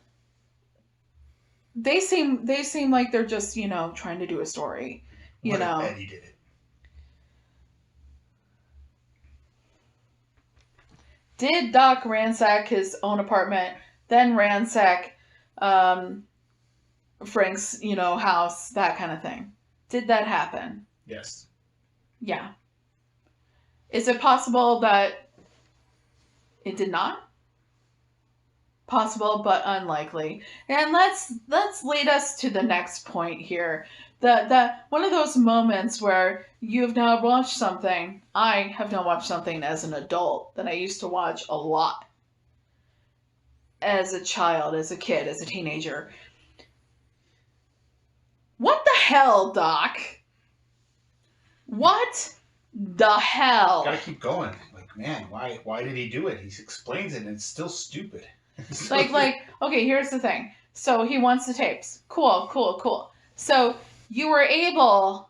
they seem like they're just, trying to do a story. What if Eddie did it? Did Doc ransack his own apartment, then ransack Frank's, house, that kind of thing? Did that happen? Yes. Yeah. Is it possible that it did not? Possible, but unlikely. And let's lead us to the next point here. The one of those moments where you have now watched something. I have now watched something as an adult that I used to watch a lot. As a child, as a kid, as a teenager. What the hell, Doc? What the hell? Gotta keep going. Like, man, why did he do it? He explains it and it's still stupid. like, okay, here's the thing. So he wants the tapes. Cool. So you were able,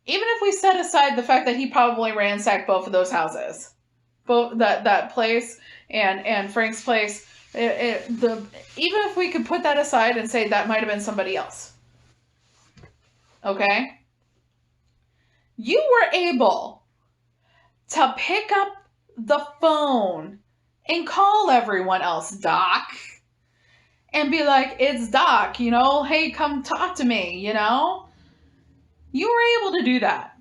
even if we set aside the fact that he probably ransacked both of those houses, both that place and Frank's place, even if we could put that aside and say that might have been somebody else. Okay? You were able to pick up the phone and call everyone else, Doc, and be like, it's Doc, hey, come talk to me, You were able to do that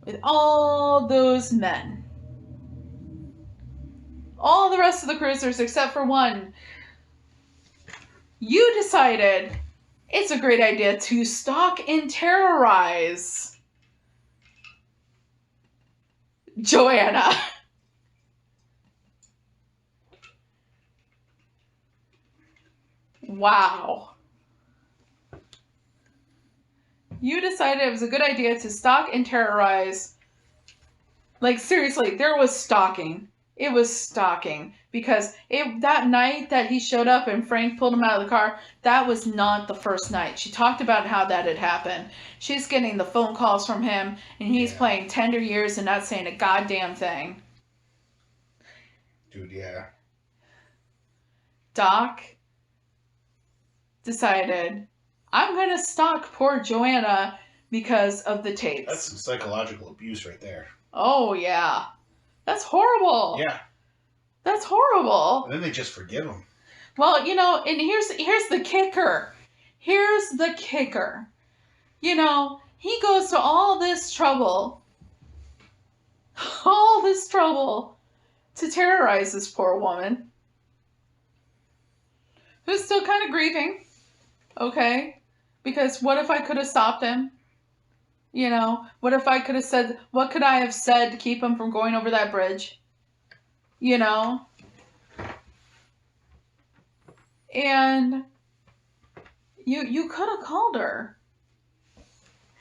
with all those men. All the rest of the cruisers except for one. You decided it's a great idea to stalk and terrorize Joanna. Wow. You decided it was a good idea to stalk and terrorize. Like, seriously, there was stalking. It was stalking. Because that night that he showed up and Frank pulled him out of the car, that was not the first night. She talked about how that had happened. She's getting the phone calls from him, and he's playing tender years and not saying a goddamn thing. Dude, yeah. Doc decided, I'm going to stalk poor Joanna because of the tapes. That's some psychological abuse right there. Oh, yeah. That's horrible. Yeah. That's horrible. And then they just forgive him. Well, and here's the kicker. Here's the kicker. He goes to all this trouble to terrorize this poor woman who's still kind of grieving. Okay? Because what if I could have stopped him? What if I could have said, what could I have said to keep him from going over that bridge? And you could have called her.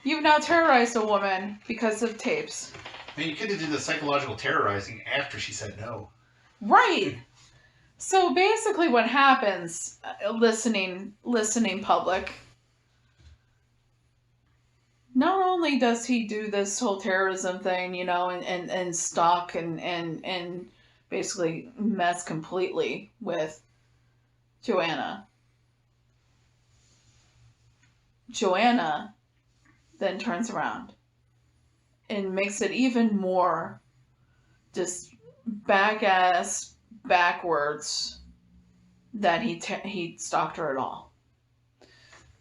You've now terrorized a woman because of tapes. And you could have did the psychological terrorizing after she said no. Right. So basically what happens, listening public, not only does he do this whole terrorism thing, and stalk and basically mess completely with Joanna. Joanna then turns around and makes it even more just backwards that he stalked her at all.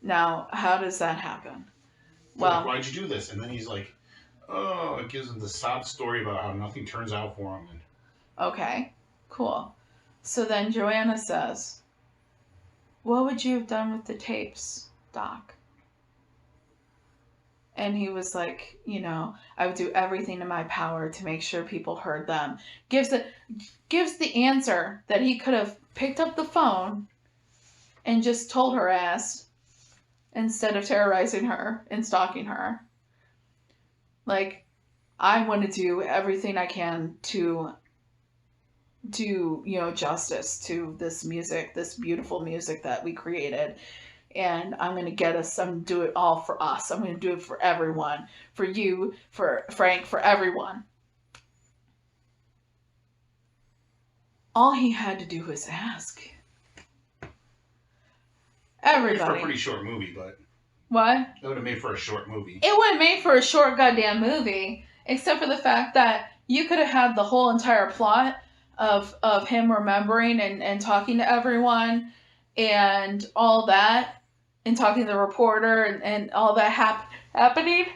Now, how does that happen? Well, like, why'd you do this? And then he's like, oh, it gives him the sob story about how nothing turns out for him. Okay, cool. So then Joanna says, what would you have done with the tapes, Doc? And he was like, you know, I would do everything in my power to make sure people heard them. Gives the answer that he could have picked up the phone and just told her ass instead of terrorizing her and stalking her. Like, I want to do everything I can to do, you know, justice to this music, this beautiful music that we created. And I'm going to get us, I'm going to do it all for us. I'm going to do it for everyone. For you, for Frank, for everyone. All he had to do was ask. Everybody. For a pretty short movie, but... What? It would have made for a short movie. It would have made for a short goddamn movie. Except for the fact that you could have had the whole entire plot of him remembering and talking to everyone and all that. And talking to the reporter and all that happening.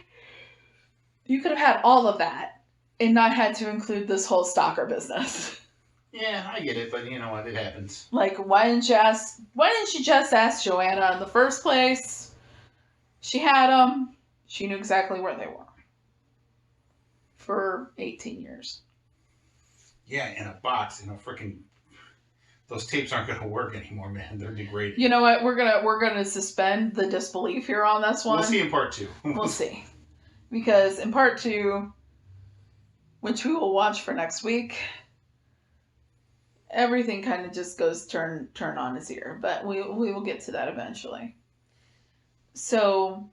You could have had all of that. And not had to include this whole stalker business. Yeah, I get it, but you know what? It happens. Like, why didn't you just ask Joanna in the first place? She had them. She knew exactly where they were. For 18 years. Yeah, in a box, in a freaking... Those tapes aren't going to work anymore, man. They're degraded. You know what? We're gonna suspend the disbelief here on this one. We'll see in part 2. We'll see. Because in part 2, which we will watch for next week... Everything kind of just goes turn on its ear, but we will get to that eventually. So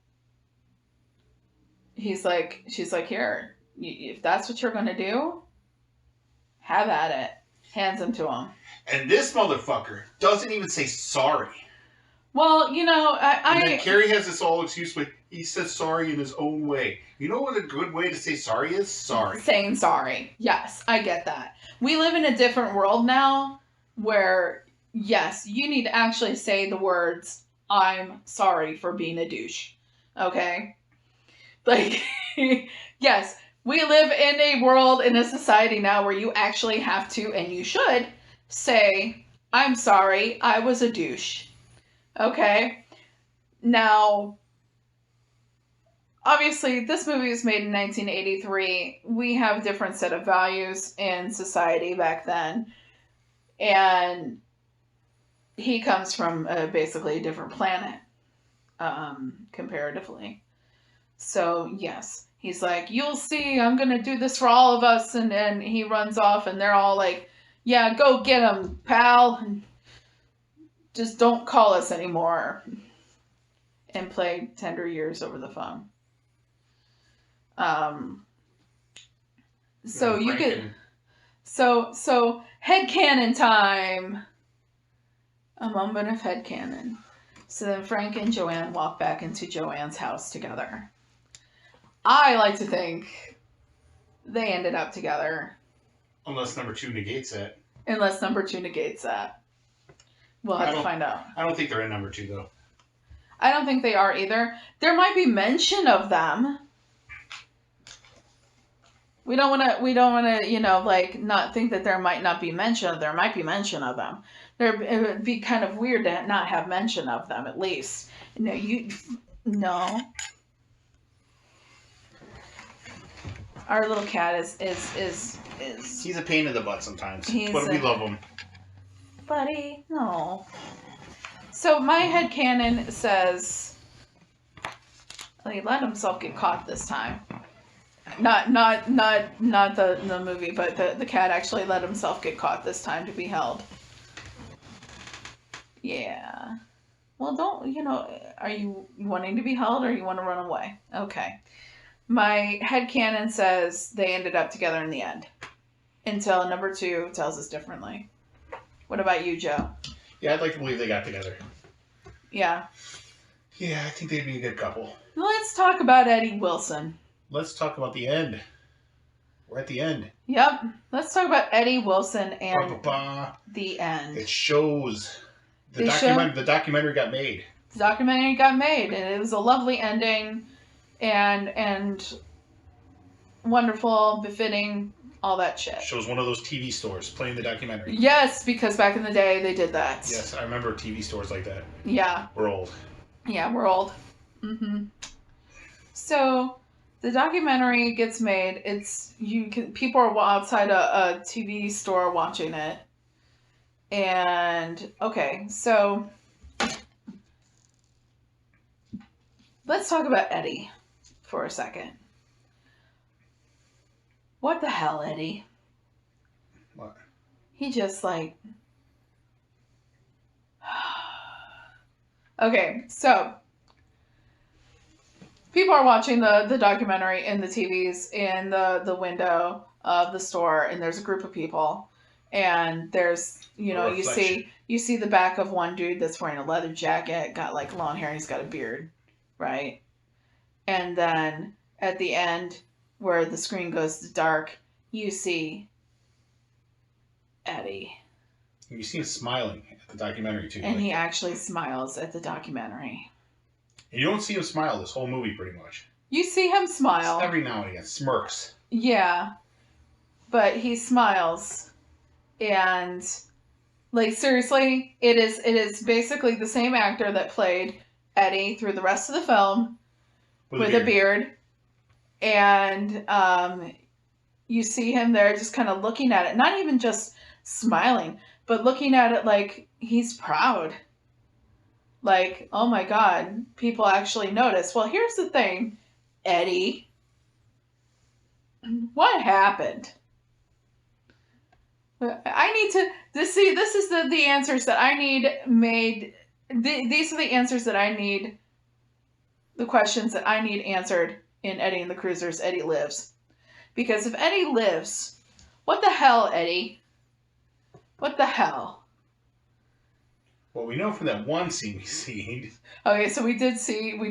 she's like, here, if that's what you're going to do, have at it. Hands him to him. And this motherfucker doesn't even say sorry. Well, you know, And then Carrie has this all excuse, but he says sorry in his own way. You know what a good way to say sorry is? Sorry. Saying sorry. Yes, I get that. We live in a different world now where, yes, you need to actually say the words, I'm sorry for being a douche. Okay? Like, yes, we live in a world, in a society now where you actually have to, and you should, say, I'm sorry, I was a douche. Okay? Now, obviously, this movie was made in 1983. We have a different set of values in society back then. And he comes from basically a different planet, comparatively. So, yes. He's like, you'll see, I'm going to do this for all of us. And he runs off and they're all like, yeah, go get him, pal. Just don't call us anymore. And play Tender Years over the phone. So you get... So headcanon time. A moment of headcanon. So then Frank and Joanne walk back into Joanne's house together. I like to think they ended up together. Unless number 2 negates that. Unless number 2 negates that. We'll have to find out. I don't think they're in number 2, though. I don't think they are either. There might be mention of them. We don't want to, you know, like, not think that there might not be mention of. There might be mention of them. It would be kind of weird to not have mention of them, at least. No. Our little cat is. He's a pain in the butt sometimes, but we love him. Buddy, no. So my headcanon says he let himself get caught this time. Not the movie, but the cat actually let himself get caught this time to be held. Yeah. Well, are you wanting to be held or you want to run away? Okay. My headcanon says they ended up together in the end. until number 2 tells us differently. What about you, Joe? Yeah, I'd like to believe they got together. Yeah. Yeah, I think they'd be a good couple. Let's talk about Eddie Wilson. Let's talk about the end. We're at the end. Yep. Let's talk about Eddie Wilson and Ba-ba-ba. the end. It shows the documentary got made. The documentary got made, and it was a lovely ending, and wonderful, befitting, all that shit. Shows one of those TV stores playing the documentary. Yes, because back in the day they did that. Yes, I remember TV stores like that. Yeah. We're old. Yeah, we're old. Mm-hmm. So the documentary gets made. People are outside a TV store watching it, and okay, so let's talk about Eddie for a second. What the hell, Eddie? What? He just like... Okay, so people are watching the documentary in the TVs in the window of the store, and there's a group of people, and there's, you see the back of one dude that's wearing a leather jacket, got like long hair, and he's got a beard, right? And then at the end, where the screen goes to dark, you see Eddie. You see him smiling at the documentary too. And he actually smiles at the documentary. And you don't see him smile this whole movie pretty much. You see him smile. Just every now and again, smirks. Yeah. But he smiles. And like seriously, it is basically the same actor that played Eddie through the rest of the film with a beard. And you see him there just kind of looking at it, not even just smiling, but looking at it like he's proud. Like, oh my God, people actually notice. Well, here's the thing, Eddie. What happened? I need to see. This is the answers that I need made. These are the answers that I need. The questions that I need answered in Eddie and the Cruisers. Eddie Lives, because if Eddie lives, what the hell, Eddie? What the hell? Well, we know from that one scene we seen. Okay, so we did see. We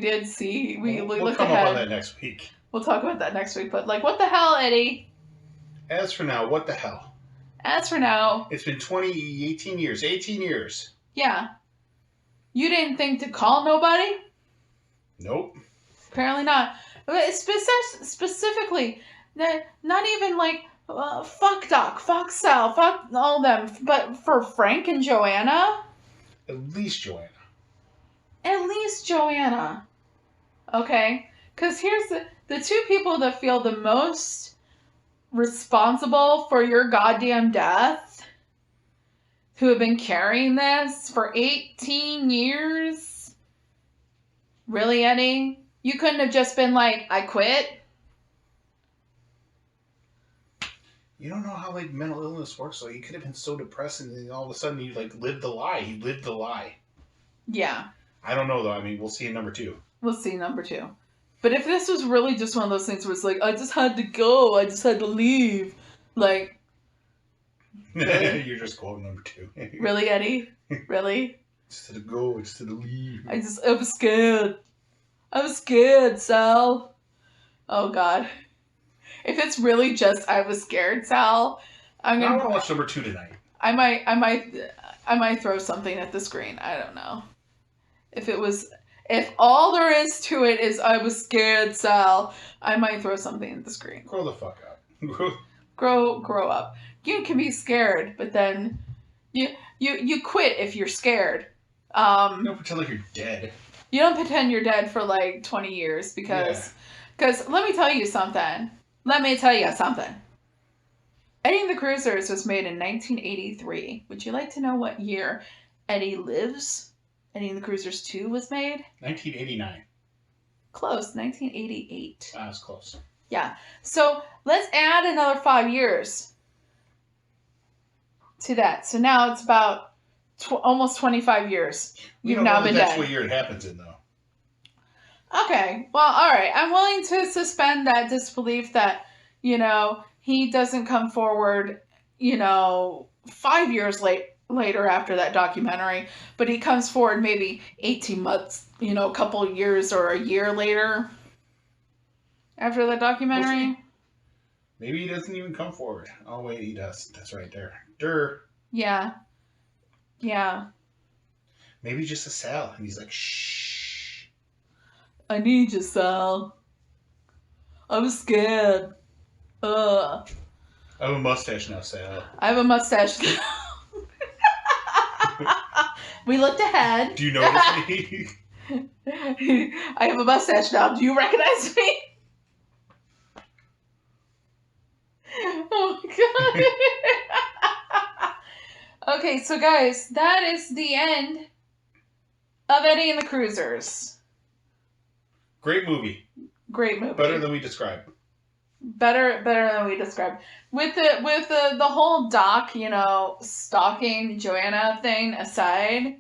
We'll looked come ahead. up on that next week. We'll talk about that next week. But like, what the hell, Eddie? As for now, what the hell? As for now, It's been 18 years. yeah. You didn't think to call nobody? Nope. Apparently not. Specifically, not even like fuck Doc, fuck Sal, fuck all them, but for Frank and Joanna. At least Joanna. At least Joanna. Okay? Because here's the two people that feel the most responsible for your goddamn death, who have been carrying this for 18 years. Really, Eddie? You couldn't have just been like, I quit? You don't know how like mental illness works, though. He could have been so depressed, and then all of a sudden he like lived the lie. He lived the lie. Yeah. I don't know though. I mean, we'll see in number 2. We'll see number 2. But if this was really just one of those things where it's like, I just had to go, I just had to leave, like, really? You're just quoting number 2. Really, Eddie? Really? Just had to go, just had to leave. I was scared. I was scared, Sal. Oh God. If it's really just I was scared, Sal, I want to watch number 2 tonight. I might throw something at the screen. I don't know. If all there is to it is I was scared, Sal, I might throw something at the screen. Grow the fuck up. Grow up. You can be scared, but then you quit if you're scared. Don't pretend like you're dead. You don't pretend you're dead for like 20 years because let me tell you something. Eddie and the Cruisers was made in 1983. Would you like to know what year Eddie Lives? Eddie and the Cruisers 2 was made? 1989. Close. 1988. That's close. Yeah. So let's add another 5 years to that. So now it's about almost 25 years. You've now been dead. That's what year it happens in, though. Okay. Well, all right. I'm willing to suspend that disbelief that, he doesn't come forward 5 years later after that documentary, but he comes forward maybe 18 months, a couple years or a year later after that documentary. We'll see. Maybe he doesn't even come forward. Oh, wait, he does. That's right there. Durr. Yeah. Yeah. Maybe just a Sal. And he's like, shh. I need you, Sal. I'm scared. I have a mustache now, Sal. I have a mustache now. We looked ahead. Do you notice me? I have a mustache now. Do you recognize me? Oh, God. Okay, so guys, that is the end of Eddie and the Cruisers. Great movie. Great movie. Better than we described. Better than we described. With the whole Doc, stalking Joanna thing aside,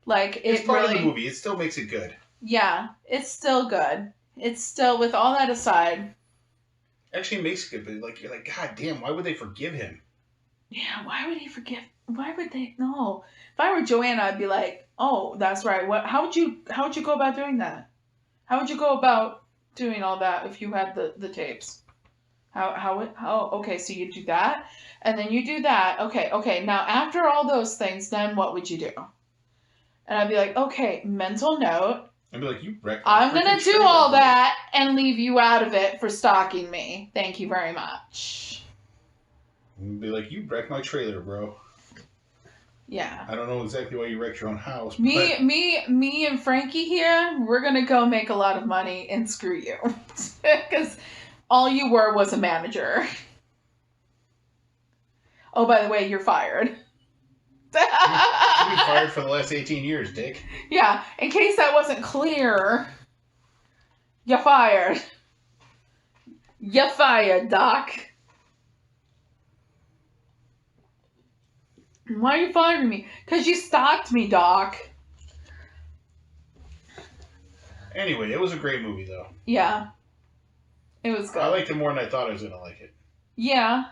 like it's part really, of the movie. It still makes it good. Yeah, it's still good. It's still, with all that aside. Actually, it makes it good, but you're like, God damn, why would they forgive him? Yeah, why would he forgive? Why would they? No. If I were Joanna, I'd be like, oh, that's right. How would you go about doing that? How would you go about doing all that if you had the tapes? Okay, so you do that, and then you do that. Okay, now after all those things, then what would you do? And I'd be like, okay, mental note. I'd be like, you wrecked. I'm gonna do all that and leave you out of it for stalking me. Thank you very much. I'd be like, you wrecked my trailer, bro. Yeah. I don't know exactly why you wrecked your own house. Me and Frankie here, we're gonna go make a lot of money and screw you. Because all you were was a manager. Oh, by the way, you're fired. You've been fired for the last 18 years, Dick. Yeah, in case that wasn't clear, you're fired. You're fired, Doc. Why are you firing me? Because you stalked me, Doc. Anyway, it was a great movie, though. Yeah. It was good. I liked it more than I thought I was going to like it. Yeah.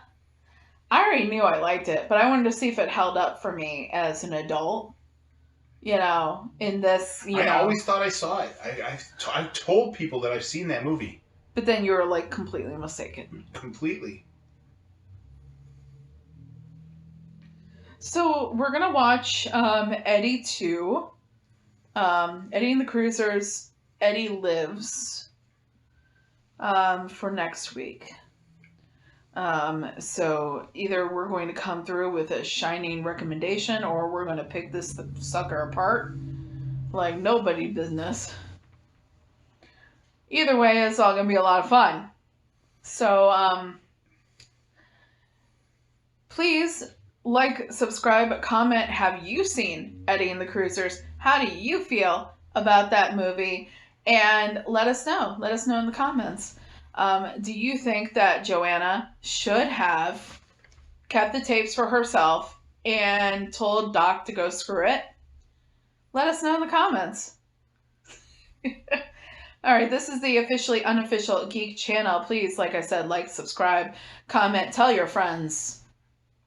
I already knew I liked it, but I wanted to see if it held up for me as an adult. In this, I always thought I saw it. I've told people that I've seen that movie. But then you were, completely mistaken. Completely. So, we're going to watch Eddie 2. Eddie and the Cruisers, Eddie Lives, for next week. So either we're going to come through with a shining recommendation, or we're going to pick this sucker apart like nobody business. Either way, it's all going to be a lot of fun. So, please subscribe, comment. Have you seen Eddie and the Cruisers? How do you feel about that movie? And let us know. Let us know in the comments. Do you think that Joanna should have kept the tapes for herself and told Doc to go screw it? Let us know in the comments. All right, this is the officially unofficial Geek channel. Please, like I said, subscribe, comment, tell your friends.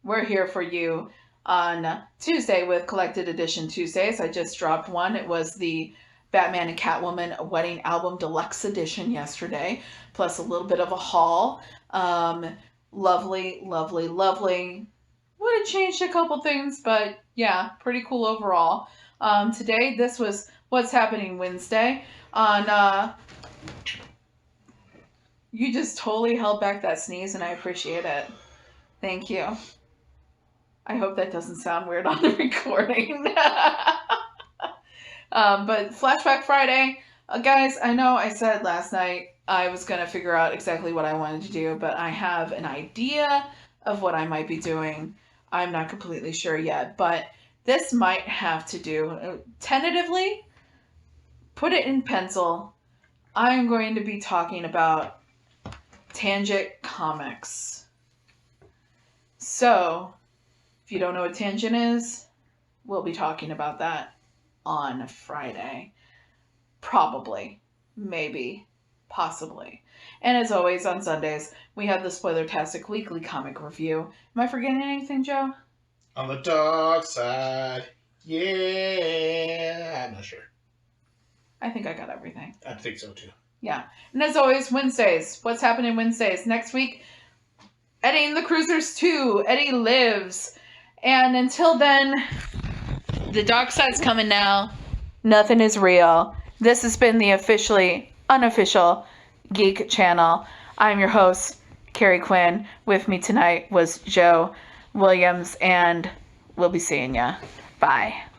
We're here for you on Tuesday with Collected Edition Tuesdays. I just dropped one. It was the Batman and Catwoman Wedding Album Deluxe Edition yesterday, plus a little bit of a haul. Lovely, lovely, lovely. Would have changed a couple things, but yeah, pretty cool overall. Today, this was What's Happening Wednesday on, you just totally held back that sneeze, and I appreciate it. Thank you. I hope that doesn't sound weird on the recording. But Flashback Friday, guys, I know I said last night I was going to figure out exactly what I wanted to do, but I have an idea of what I might be doing. I'm not completely sure yet, but this might have to do, tentatively, put it in pencil, I'm going to be talking about Tangent Comics. So, if you don't know what Tangent is, we'll be talking about that on Friday. Probably. Maybe. possibly. And as always, on Sundays, we have the Spoiler-tastic Weekly Comic Review. Am I forgetting anything, Joe? On the dark side. Yeah. I'm not sure. I think I got everything. I think so, too. Yeah. And as always, Wednesdays. What's happening Wednesdays? Next week, Eddie and the Cruisers 2. Eddie lives. And until then, the dark side's coming now. Nothing is real. This has been the officially unofficial Geek Channel. I'm your host, Carrie Quinn. With me tonight was Joe Williams, and we'll be seeing ya. Bye.